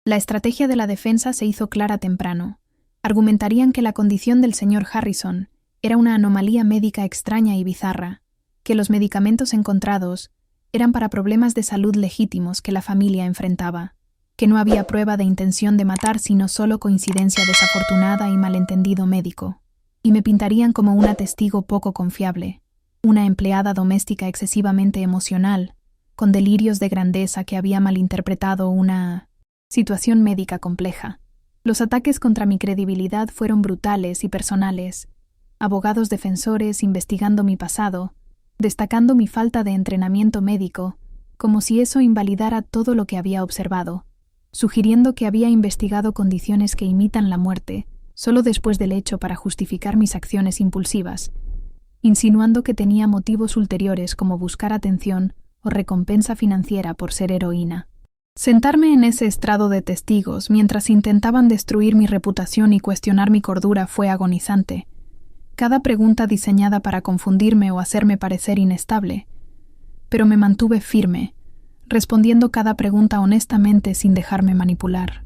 La estrategia de la defensa se hizo clara temprano. Argumentarían que la condición del señor Harrison era una anomalía médica extraña y bizarra, que los medicamentos encontrados eran para problemas de salud legítimos que la familia enfrentaba, que no había prueba de intención de matar sino solo coincidencia desafortunada y malentendido médico, y me pintarían como una testigo poco confiable, una empleada doméstica excesivamente emocional, con delirios de grandeza que había malinterpretado una situación médica compleja. Los ataques contra mi credibilidad fueron brutales y personales, abogados defensores investigando mi pasado, destacando mi falta de entrenamiento médico, como si eso invalidara todo lo que había observado, sugiriendo que había investigado condiciones que imitan la muerte, solo después del hecho para justificar mis acciones impulsivas, insinuando que tenía motivos ulteriores como buscar atención o recompensa financiera por ser heroína. Sentarme en ese estrado de testigos mientras intentaban destruir mi reputación y cuestionar mi cordura fue agonizante. Cada pregunta diseñada para confundirme o hacerme parecer inestable. Pero me mantuve firme, respondiendo cada pregunta honestamente sin dejarme manipular,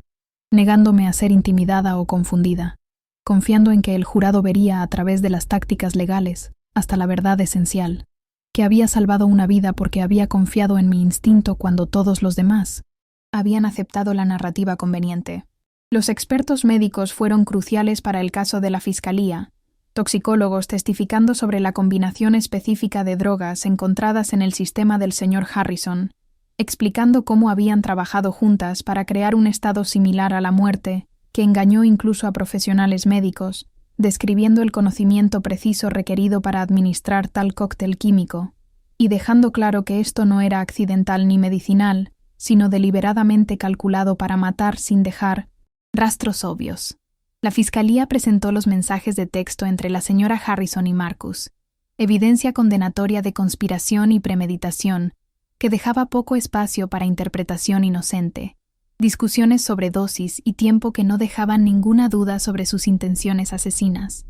negándome a ser intimidada o confundida, confiando en que el jurado vería a través de las tácticas legales hasta la verdad esencial, que había salvado una vida porque había confiado en mi instinto cuando todos los demás habían aceptado la narrativa conveniente. Los expertos médicos fueron cruciales para el caso de la Fiscalía, toxicólogos testificando sobre la combinación específica de drogas encontradas en el sistema del señor Harrison, explicando cómo habían trabajado juntas para crear un estado similar a la muerte, que engañó incluso a profesionales médicos, describiendo el conocimiento preciso requerido para administrar tal cóctel químico, y dejando claro que esto no era accidental ni medicinal, sino deliberadamente calculado para matar sin dejar rastros obvios. La Fiscalía presentó los mensajes de texto entre la señora Harrison y Marcus, evidencia condenatoria de conspiración y premeditación, que dejaba poco espacio para interpretación inocente, discusiones sobre dosis y tiempo que no dejaban ninguna duda sobre sus intenciones asesinas.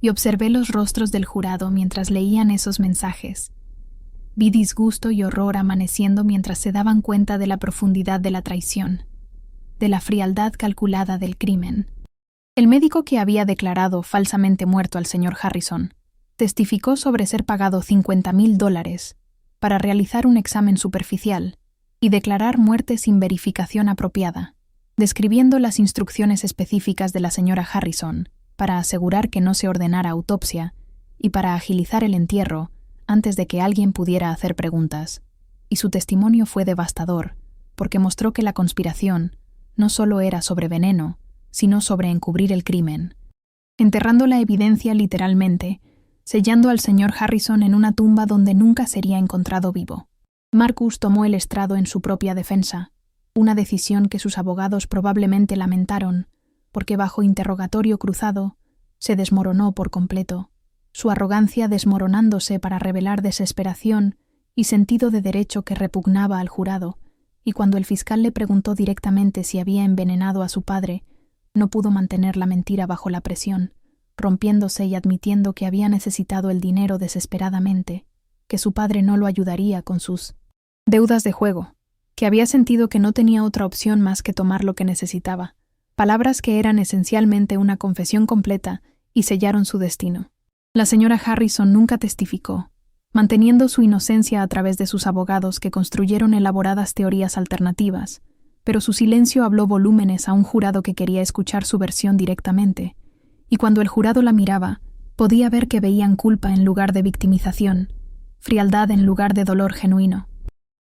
Y observé los rostros del jurado mientras leían esos mensajes. Vi disgusto y horror amaneciendo mientras se daban cuenta de la profundidad de la traición, de la frialdad calculada del crimen. El médico que había declarado falsamente muerto al señor Harrison testificó sobre ser pagado $50,000 para realizar un examen superficial y declarar muerte sin verificación apropiada, describiendo las instrucciones específicas de la señora Harrison para asegurar que no se ordenara autopsia y para agilizar el entierro antes de que alguien pudiera hacer preguntas. Y su testimonio fue devastador, porque mostró que la conspiración no solo era sobre veneno, sino sobre encubrir el crimen, enterrando la evidencia literalmente, sellando al señor Harrison en una tumba donde nunca sería encontrado vivo. Marcus tomó el estrado en su propia defensa, una decisión que sus abogados probablemente lamentaron, porque bajo interrogatorio cruzado se desmoronó por completo, su arrogancia desmoronándose para revelar desesperación y sentido de derecho que repugnaba al jurado, y cuando el fiscal le preguntó directamente si había envenenado a su padre, no pudo mantener la mentira bajo la presión, rompiéndose y admitiendo que había necesitado el dinero desesperadamente, que su padre no lo ayudaría con sus deudas de juego, que había sentido que no tenía otra opción más que tomar lo que necesitaba, palabras que eran esencialmente una confesión completa y sellaron su destino. La señora Harrison nunca testificó, manteniendo su inocencia a través de sus abogados que construyeron elaboradas teorías alternativas, pero su silencio habló volúmenes a un jurado que quería escuchar su versión directamente, y cuando el jurado la miraba, podía ver que veían culpa en lugar de victimización, frialdad en lugar de dolor genuino.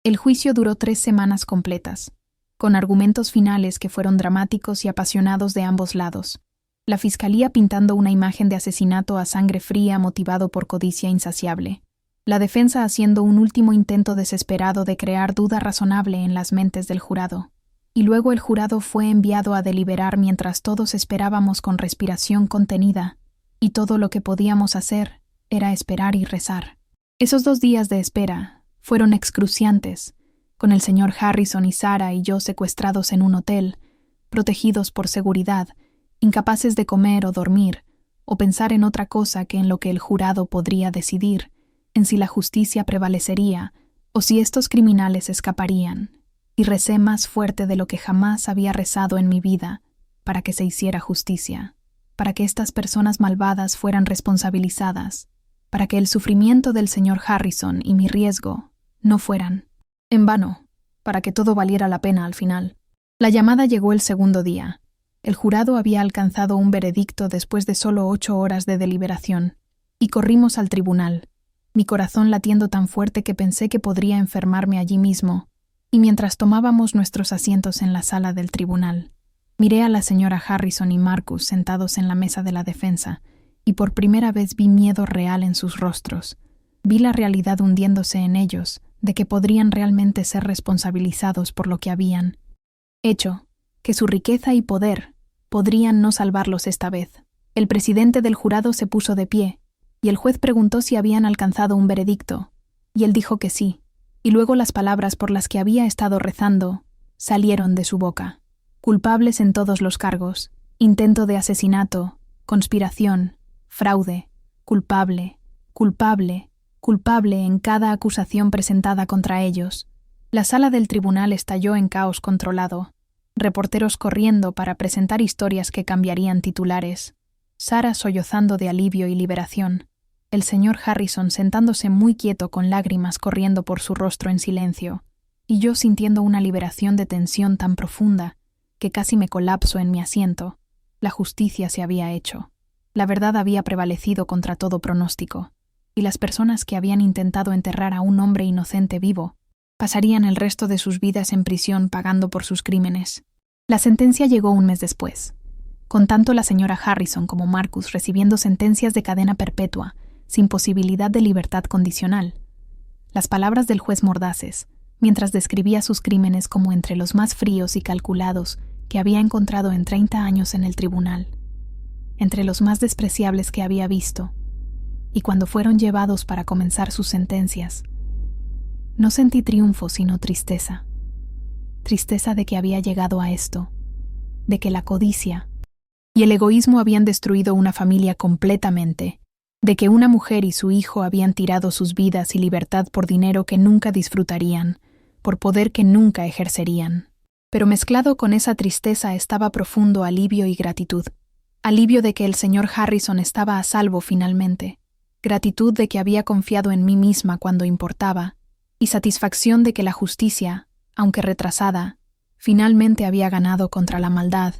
El juicio duró 3 semanas completas, con argumentos finales que fueron dramáticos y apasionados de ambos lados, la fiscalía pintando una imagen de asesinato a sangre fría motivado por codicia insaciable, la defensa haciendo un último intento desesperado de crear duda razonable en las mentes del jurado. Y luego el jurado fue enviado a deliberar mientras todos esperábamos con respiración contenida, y todo lo que podíamos hacer era esperar y rezar. Esos 2 días de espera fueron excruciantes, con el señor Harrison y Sarah y yo secuestrados en un hotel, protegidos por seguridad, incapaces de comer o dormir, o pensar en otra cosa que en lo que el jurado podría decidir, en si la justicia prevalecería o si estos criminales escaparían. Y recé más fuerte de lo que jamás había rezado en mi vida para que se hiciera justicia, para que estas personas malvadas fueran responsabilizadas, para que el sufrimiento del señor Harrison y mi riesgo no fueran en vano, para que todo valiera la pena al final. La llamada llegó el segundo día. El jurado había alcanzado un veredicto después de solo 8 horas de deliberación, y corrimos al tribunal, mi corazón latiendo tan fuerte que pensé que podría enfermarme allí mismo. Y mientras tomábamos nuestros asientos en la sala del tribunal, miré a la señora Harrison y Marcus sentados en la mesa de la defensa, y por primera vez vi miedo real en sus rostros. Vi la realidad hundiéndose en ellos, de que podrían realmente ser responsabilizados por lo que habían hecho, que su riqueza y poder podrían no salvarlos esta vez. El presidente del jurado se puso de pie, y el juez preguntó si habían alcanzado un veredicto, y él dijo que sí. Y luego las palabras por las que había estado rezando salieron de su boca. Culpables en todos los cargos, intento de asesinato, conspiración, fraude, culpable, culpable, culpable en cada acusación presentada contra ellos. La sala del tribunal estalló en caos controlado, reporteros corriendo para presentar historias que cambiarían titulares, Sarah sollozando de alivio y liberación, el señor Harrison sentándose muy quieto con lágrimas corriendo por su rostro en silencio, y yo sintiendo una liberación de tensión tan profunda que casi me colapso en mi asiento. La justicia se había hecho. La verdad había prevalecido contra todo pronóstico, y las personas que habían intentado enterrar a un hombre inocente vivo pasarían el resto de sus vidas en prisión pagando por sus crímenes. La sentencia llegó un mes después, con tanto la señora Harrison como Marcus recibiendo sentencias de cadena perpetua, sin posibilidad de libertad condicional. Las palabras del juez mordaces, mientras describía sus crímenes como entre los más fríos y calculados que había encontrado en 30 años en el tribunal, entre los más despreciables que había visto, y cuando fueron llevados para comenzar sus sentencias, no sentí triunfo sino tristeza. Tristeza de que había llegado a esto, de que la codicia y el egoísmo habían destruido una familia completamente, de que una mujer y su hijo habían tirado sus vidas y libertad por dinero que nunca disfrutarían, por poder que nunca ejercerían. Pero mezclado con esa tristeza estaba profundo alivio y gratitud. Alivio de que el señor Harrison estaba a salvo finalmente, gratitud de que había confiado en mí misma cuando importaba, y satisfacción de que la justicia, aunque retrasada, finalmente había ganado contra la maldad,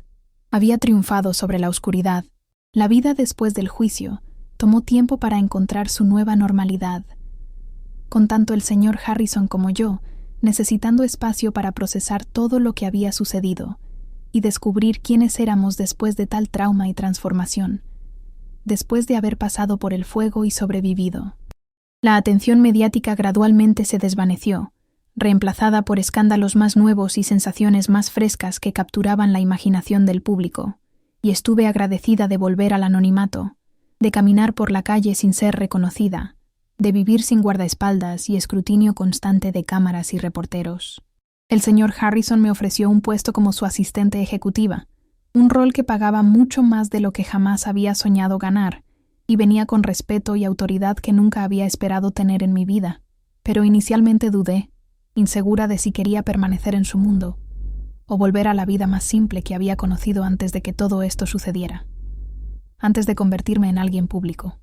había triunfado sobre la oscuridad. La vida después del juicio tomó tiempo para encontrar su nueva normalidad, con tanto el señor Harrison como yo, necesitando espacio para procesar todo lo que había sucedido y descubrir quiénes éramos después de tal trauma y transformación, después de haber pasado por el fuego y sobrevivido. La atención mediática gradualmente se desvaneció, reemplazada por escándalos más nuevos y sensaciones más frescas que capturaban la imaginación del público, y estuve agradecida de volver al anonimato, de caminar por la calle sin ser reconocida, de vivir sin guardaespaldas y escrutinio constante de cámaras y reporteros. El señor Harrison me ofreció un puesto como su asistente ejecutiva, un rol que pagaba mucho más de lo que jamás había soñado ganar, y venía con respeto y autoridad que nunca había esperado tener en mi vida. Pero inicialmente dudé, insegura de si quería permanecer en su mundo, o volver a la vida más simple que había conocido antes de que todo esto sucediera, antes de convertirme en alguien público.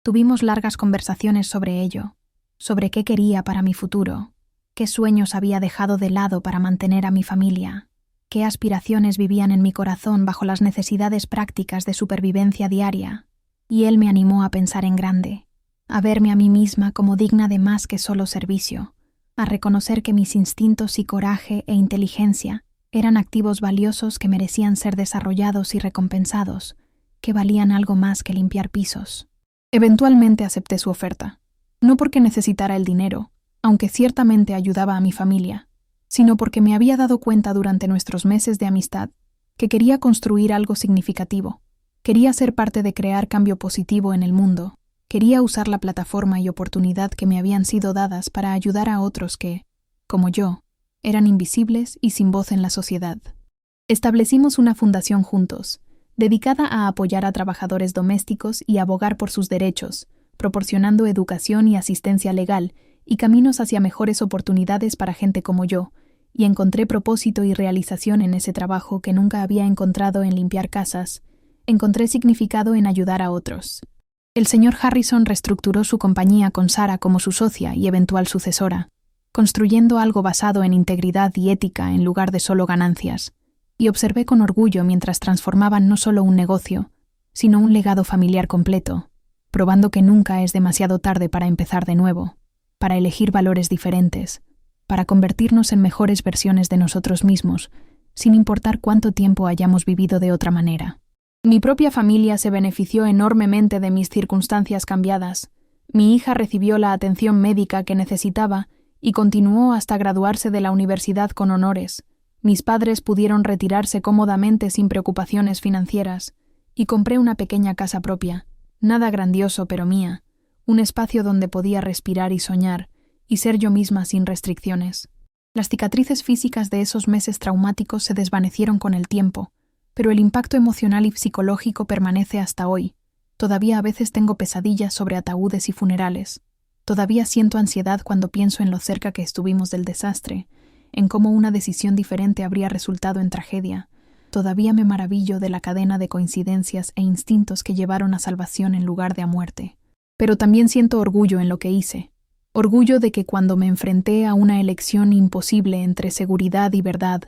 Tuvimos largas conversaciones sobre ello, sobre qué quería para mi futuro, qué sueños había dejado de lado para mantener a mi familia, qué aspiraciones vivían en mi corazón bajo las necesidades prácticas de supervivencia diaria, y él me animó a pensar en grande, a verme a mí misma como digna de más que solo servicio, a reconocer que mis instintos y coraje e inteligencia eran activos valiosos que merecían ser desarrollados y recompensados, que valían algo más que limpiar pisos. Eventualmente acepté su oferta, no porque necesitara el dinero, aunque ciertamente ayudaba a mi familia, sino porque me había dado cuenta durante nuestros meses de amistad que quería construir algo significativo, quería ser parte de crear cambio positivo en el mundo, quería usar la plataforma y oportunidad que me habían sido dadas para ayudar a otros que, como yo, eran invisibles y sin voz en la sociedad. Establecimos una fundación juntos, dedicada a apoyar a trabajadores domésticos y abogar por sus derechos, proporcionando educación y asistencia legal y caminos hacia mejores oportunidades para gente como yo, y encontré propósito y realización en ese trabajo que nunca había encontrado en limpiar casas, encontré significado en ayudar a otros. El señor Harrison reestructuró su compañía con Sarah como su socia y eventual sucesora, construyendo algo basado en integridad y ética en lugar de solo ganancias, y observé con orgullo mientras transformaban no solo un negocio, sino un legado familiar completo, probando que nunca es demasiado tarde para empezar de nuevo, para elegir valores diferentes, para convertirnos en mejores versiones de nosotros mismos, sin importar cuánto tiempo hayamos vivido de otra manera. Mi propia familia se benefició enormemente de mis circunstancias cambiadas. Mi hija recibió la atención médica que necesitaba y continuó hasta graduarse de la universidad con honores. Mis padres pudieron retirarse cómodamente sin preocupaciones financieras, y compré una pequeña casa propia, nada grandioso pero mía, un espacio donde podía respirar y soñar, y ser yo misma sin restricciones. Las cicatrices físicas de esos meses traumáticos se desvanecieron con el tiempo, pero el impacto emocional y psicológico permanece hasta hoy. Todavía a veces tengo pesadillas sobre ataúdes y funerales. Todavía siento ansiedad cuando pienso en lo cerca que estuvimos del desastre, en cómo una decisión diferente habría resultado en tragedia. Todavía me maravillo de la cadena de coincidencias e instintos que llevaron a salvación en lugar de a muerte. Pero también siento orgullo en lo que hice. Orgullo de que cuando me enfrenté a una elección imposible entre seguridad y verdad,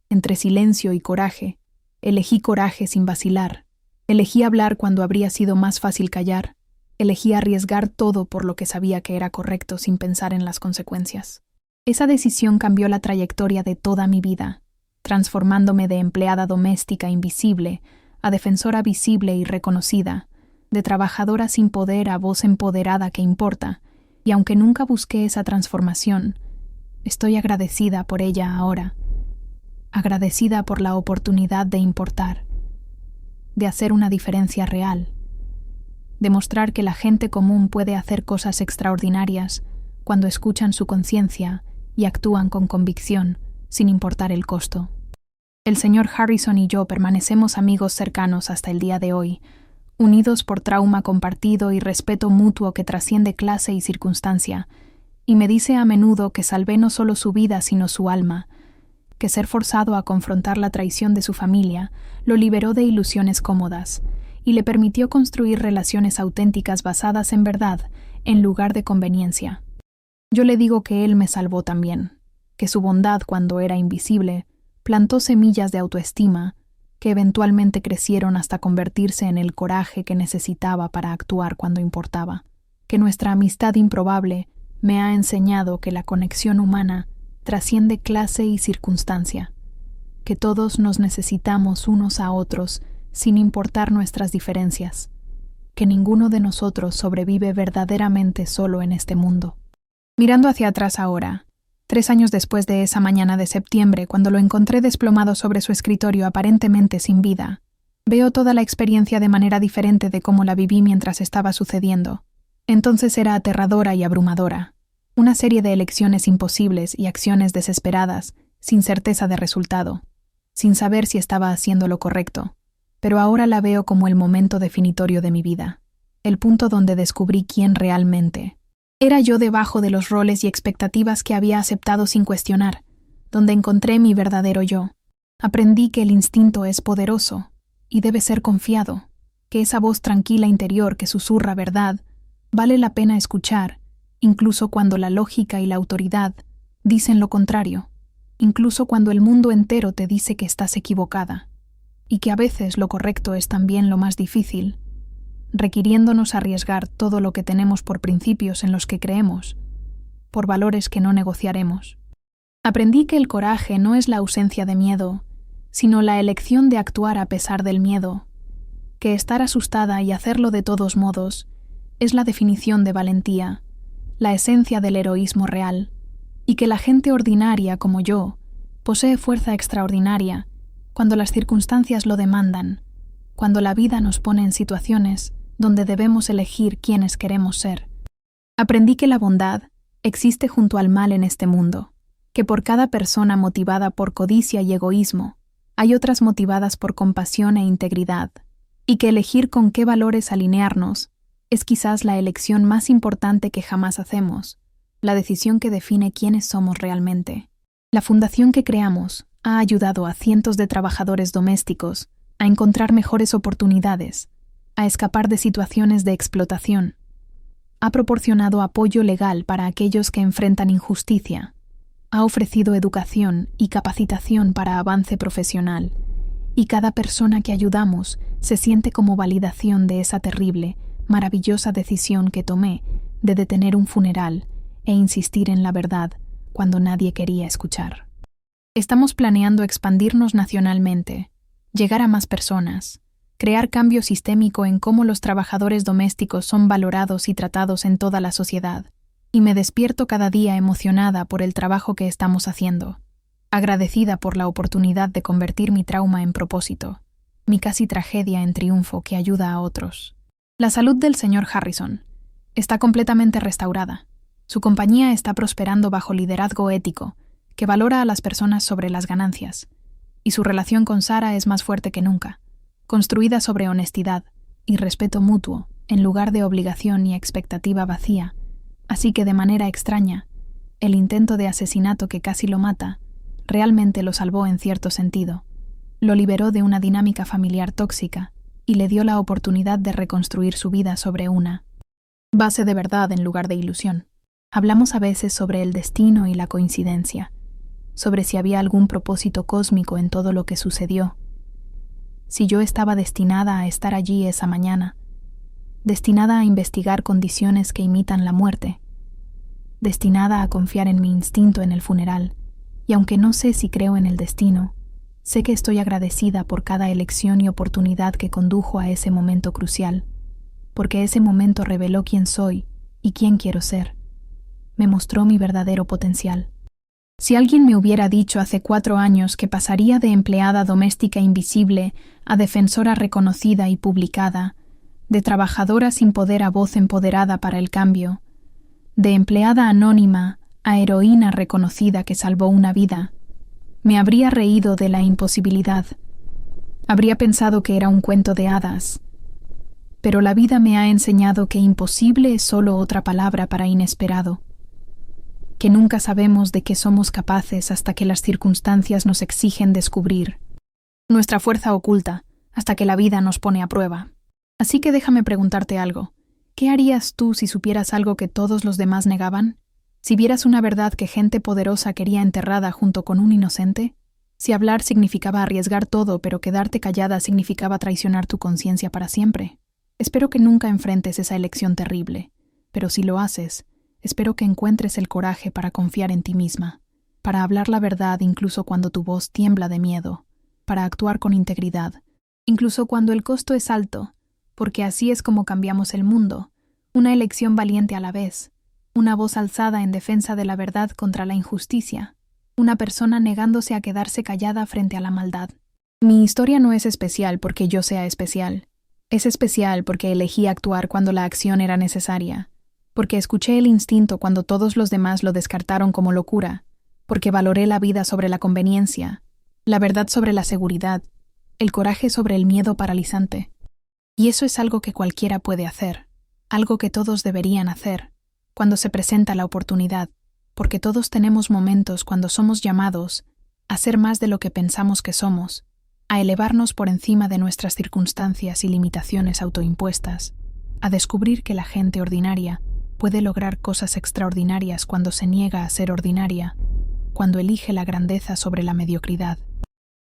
entre silencio y coraje, elegí coraje sin vacilar. Elegí hablar cuando habría sido más fácil callar. Elegí arriesgar todo por lo que sabía que era correcto sin pensar en las consecuencias. Esa decisión cambió la trayectoria de toda mi vida. transformándome de empleada doméstica invisible a defensora visible y reconocida, de trabajadora sin poder a voz empoderada que importa, y aunque nunca busqué esa transformación, estoy agradecida por ella ahora, agradecida por la oportunidad de importar, de hacer una diferencia real, demostrar que la gente común puede hacer cosas extraordinarias cuando escuchan su conciencia y actúan con convicción, sin importar el costo. El señor Harrison y yo permanecemos amigos cercanos hasta el día de hoy, unidos por trauma compartido y respeto mutuo que trasciende clase y circunstancia, y me dice a menudo que salvé no solo su vida sino su alma, que ser forzado a confrontar la traición de su familia lo liberó de ilusiones cómodas y le permitió construir relaciones auténticas basadas en verdad en lugar de conveniencia. Yo le digo que él me salvó también, que su bondad cuando era invisible plantó semillas de autoestima que eventualmente crecieron hasta convertirse en el coraje que necesitaba para actuar cuando importaba, que nuestra amistad improbable me ha enseñado que la conexión humana trasciende clase y circunstancia, que todos nos necesitamos unos a otros sin importar nuestras diferencias, que ninguno de nosotros sobrevive verdaderamente solo en este mundo. Mirando hacia atrás ahora, 3 años después de esa mañana de septiembre, cuando lo encontré desplomado sobre su escritorio aparentemente sin vida, veo toda la experiencia de manera diferente de cómo la viví mientras estaba sucediendo. Entonces era aterradora y abrumadora. Una serie de elecciones imposibles y acciones desesperadas, sin certeza de resultado, sin saber si estaba haciendo lo correcto. Pero ahora la veo como el momento definitorio de mi vida, el punto donde descubrí quién realmente era yo debajo de los roles y expectativas que había aceptado sin cuestionar, donde encontré mi verdadero yo. Aprendí que el instinto es poderoso y debe ser confiado, que esa voz tranquila interior que susurra verdad vale la pena escuchar, incluso cuando la lógica y la autoridad dicen lo contrario, incluso cuando el mundo entero te dice que estás equivocada, y que a veces lo correcto es también lo más difícil, requiriéndonos arriesgar todo lo que tenemos por principios en los que creemos, por valores que no negociaremos. Aprendí que el coraje no es la ausencia de miedo, sino la elección de actuar a pesar del miedo, que estar asustada y hacerlo de todos modos es la definición de valentía, la esencia del heroísmo real, y que la gente ordinaria como yo posee fuerza extraordinaria cuando las circunstancias lo demandan, cuando la vida nos pone en situaciones donde debemos elegir quiénes queremos ser. Aprendí que la bondad existe junto al mal en este mundo, que por cada persona motivada por codicia y egoísmo, hay otras motivadas por compasión e integridad, y que elegir con qué valores alinearnos es quizás la elección más importante que jamás hacemos, la decisión que define quiénes somos realmente. La fundación que creamos ha ayudado a cientos de trabajadores domésticos a encontrar mejores oportunidades, a escapar de situaciones de explotación. Ha proporcionado apoyo legal para aquellos que enfrentan injusticia. Ha ofrecido educación y capacitación para avance profesional. Y cada persona que ayudamos se siente como validación de esa terrible, maravillosa decisión que tomé de detener un funeral e insistir en la verdad cuando nadie quería escuchar. Estamos planeando expandirnos nacionalmente, llegar a más personas, crear cambio sistémico en cómo los trabajadores domésticos son valorados y tratados en toda la sociedad, y me despierto cada día emocionada por el trabajo que estamos haciendo, agradecida por la oportunidad de convertir mi trauma en propósito, mi casi tragedia en triunfo que ayuda a otros. La salud del señor Harrison está completamente restaurada. Su compañía está prosperando bajo liderazgo ético, que valora a las personas sobre las ganancias, y su relación con Sarah es más fuerte que nunca, construida sobre honestidad y respeto mutuo en lugar de obligación y expectativa vacía, así que de manera extraña, el intento de asesinato que casi lo mata realmente lo salvó en cierto sentido, lo liberó de una dinámica familiar tóxica y le dio la oportunidad de reconstruir su vida sobre una base de verdad en lugar de ilusión. Hablamos a veces sobre el destino y la coincidencia, sobre si había algún propósito cósmico en todo lo que sucedió, si yo estaba destinada a estar allí esa mañana, destinada a investigar condiciones que imitan la muerte, destinada a confiar en mi instinto en el funeral, y aunque no sé si creo en el destino, Sé que estoy agradecida por cada elección y oportunidad que condujo a ese momento crucial, porque ese momento reveló quién soy y quién quiero ser. Me mostró mi verdadero potencial. Si alguien me hubiera dicho hace 4 años que pasaría de empleada doméstica invisible a defensora reconocida y publicada, de trabajadora sin poder a voz empoderada para el cambio, de empleada anónima a heroína reconocida que salvó una vida, me habría reído de la imposibilidad. Habría pensado que era un cuento de hadas. Pero la vida me ha enseñado que imposible es solo otra palabra para inesperado, que nunca sabemos de qué somos capaces hasta que las circunstancias nos exigen descubrir nuestra fuerza oculta, hasta que la vida nos pone a prueba. Así que déjame preguntarte algo. ¿Qué harías tú si supieras algo que todos los demás negaban? Si vieras una verdad que gente poderosa quería enterrada junto con un inocente? Si hablar significaba arriesgar todo, pero quedarte callada significaba traicionar tu conciencia para siempre. Espero que nunca enfrentes esa elección terrible, pero si lo haces, espero que encuentres el coraje para confiar en ti misma, para hablar la verdad incluso cuando tu voz tiembla de miedo, para actuar con integridad, incluso cuando el costo es alto, porque así es como cambiamos el mundo, una elección valiente a la vez, una voz alzada en defensa de la verdad contra la injusticia, una persona negándose a quedarse callada frente a la maldad. Mi historia no es especial porque yo sea especial. Es especial porque elegí actuar cuando la acción era necesaria, porque escuché el instinto cuando todos los demás lo descartaron como locura, porque valoré la vida sobre la conveniencia, la verdad sobre la seguridad, el coraje sobre el miedo paralizante. Y eso es algo que cualquiera puede hacer, algo que todos deberían hacer, cuando se presenta la oportunidad, porque todos tenemos momentos cuando somos llamados a ser más de lo que pensamos que somos, a elevarnos por encima de nuestras circunstancias y limitaciones autoimpuestas, a descubrir que la gente ordinaria puede lograr cosas extraordinarias cuando se niega a ser ordinaria, cuando elige la grandeza sobre la mediocridad.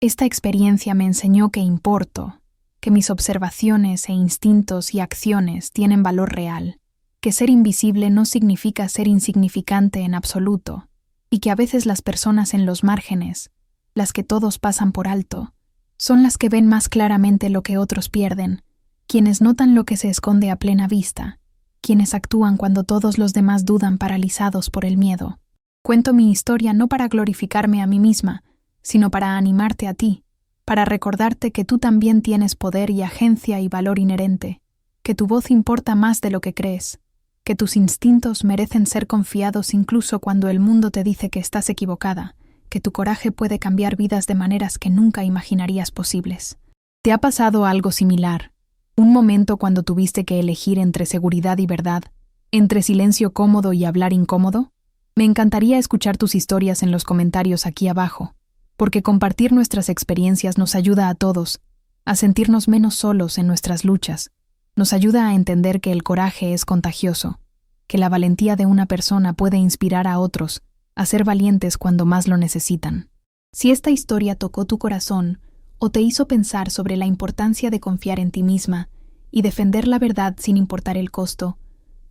Esta experiencia me enseñó que importo, que mis observaciones e instintos y acciones tienen valor real, que ser invisible no significa ser insignificante en absoluto, y que a veces las personas en los márgenes, las que todos pasan por alto, son las que ven más claramente lo que otros pierden, quienes notan lo que se esconde a plena vista, quienes actúan cuando todos los demás dudan paralizados por el miedo. Cuento mi historia no para glorificarme a mí misma, sino para animarte a ti, para recordarte que tú también tienes poder y agencia y valor inherente, que tu voz importa más de lo que crees, que tus instintos merecen ser confiados incluso cuando el mundo te dice que estás equivocada, que tu coraje puede cambiar vidas de maneras que nunca imaginarías posibles. ¿Te ha pasado algo similar? ¿Un momento cuando tuviste que elegir entre seguridad y verdad, entre silencio cómodo y hablar incómodo? Me encantaría escuchar tus historias en los comentarios aquí abajo, porque compartir nuestras experiencias nos ayuda a todos a sentirnos menos solos en nuestras luchas. Nos ayuda a entender que el coraje es contagioso, que la valentía de una persona puede inspirar a otros a ser valientes cuando más lo necesitan. Si esta historia tocó tu corazón o te hizo pensar sobre la importancia de confiar en ti misma y defender la verdad sin importar el costo,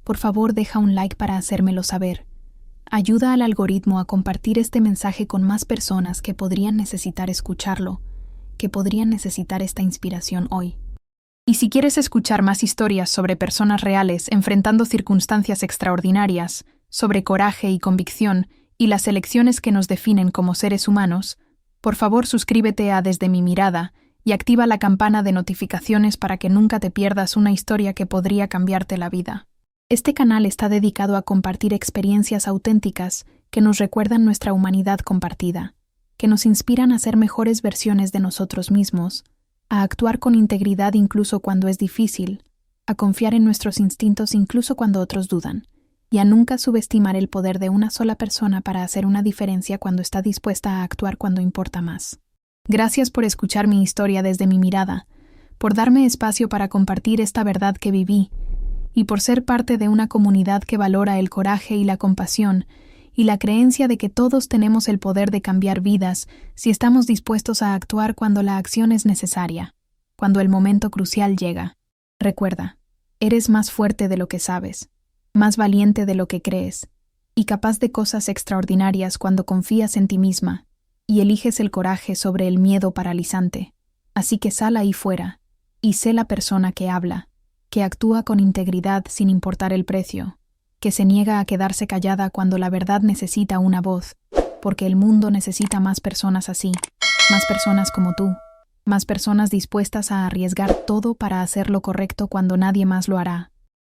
por favor deja un like para hacérmelo saber. Ayuda al algoritmo a compartir este mensaje con más personas que podrían necesitar escucharlo, que podrían necesitar esta inspiración hoy. Y si quieres escuchar más historias sobre personas reales enfrentando circunstancias extraordinarias, sobre coraje y convicción y las elecciones que nos definen como seres humanos, por favor suscríbete a Desde mi Mirada y activa la campana de notificaciones para que nunca te pierdas una historia que podría cambiarte la vida. Este canal está dedicado a compartir experiencias auténticas que nos recuerdan nuestra humanidad compartida, que nos inspiran a ser mejores versiones de nosotros mismos, a actuar con integridad incluso cuando es difícil, a confiar en nuestros instintos incluso cuando otros dudan, y a nunca subestimar el poder de una sola persona para hacer una diferencia cuando está dispuesta a actuar cuando importa más. Gracias por escuchar mi historia desde mi mirada, por darme espacio para compartir esta verdad que viví, y por ser parte de una comunidad que valora el coraje y la compasión, y la creencia de que todos tenemos el poder de cambiar vidas si estamos dispuestos a actuar cuando la acción es necesaria, cuando el momento crucial llega. Recuerda, eres más fuerte de lo que sabes, más valiente de lo que crees, y capaz de cosas extraordinarias cuando confías en ti misma, y eliges el coraje sobre el miedo paralizante. Así que sal ahí fuera, y sé la persona que habla, que actúa con integridad sin importar el precio, que se niega a quedarse callada cuando la verdad necesita una voz, porque el mundo necesita más personas así, más personas como tú, más personas dispuestas a arriesgar todo para hacer lo correcto cuando nadie más lo hará.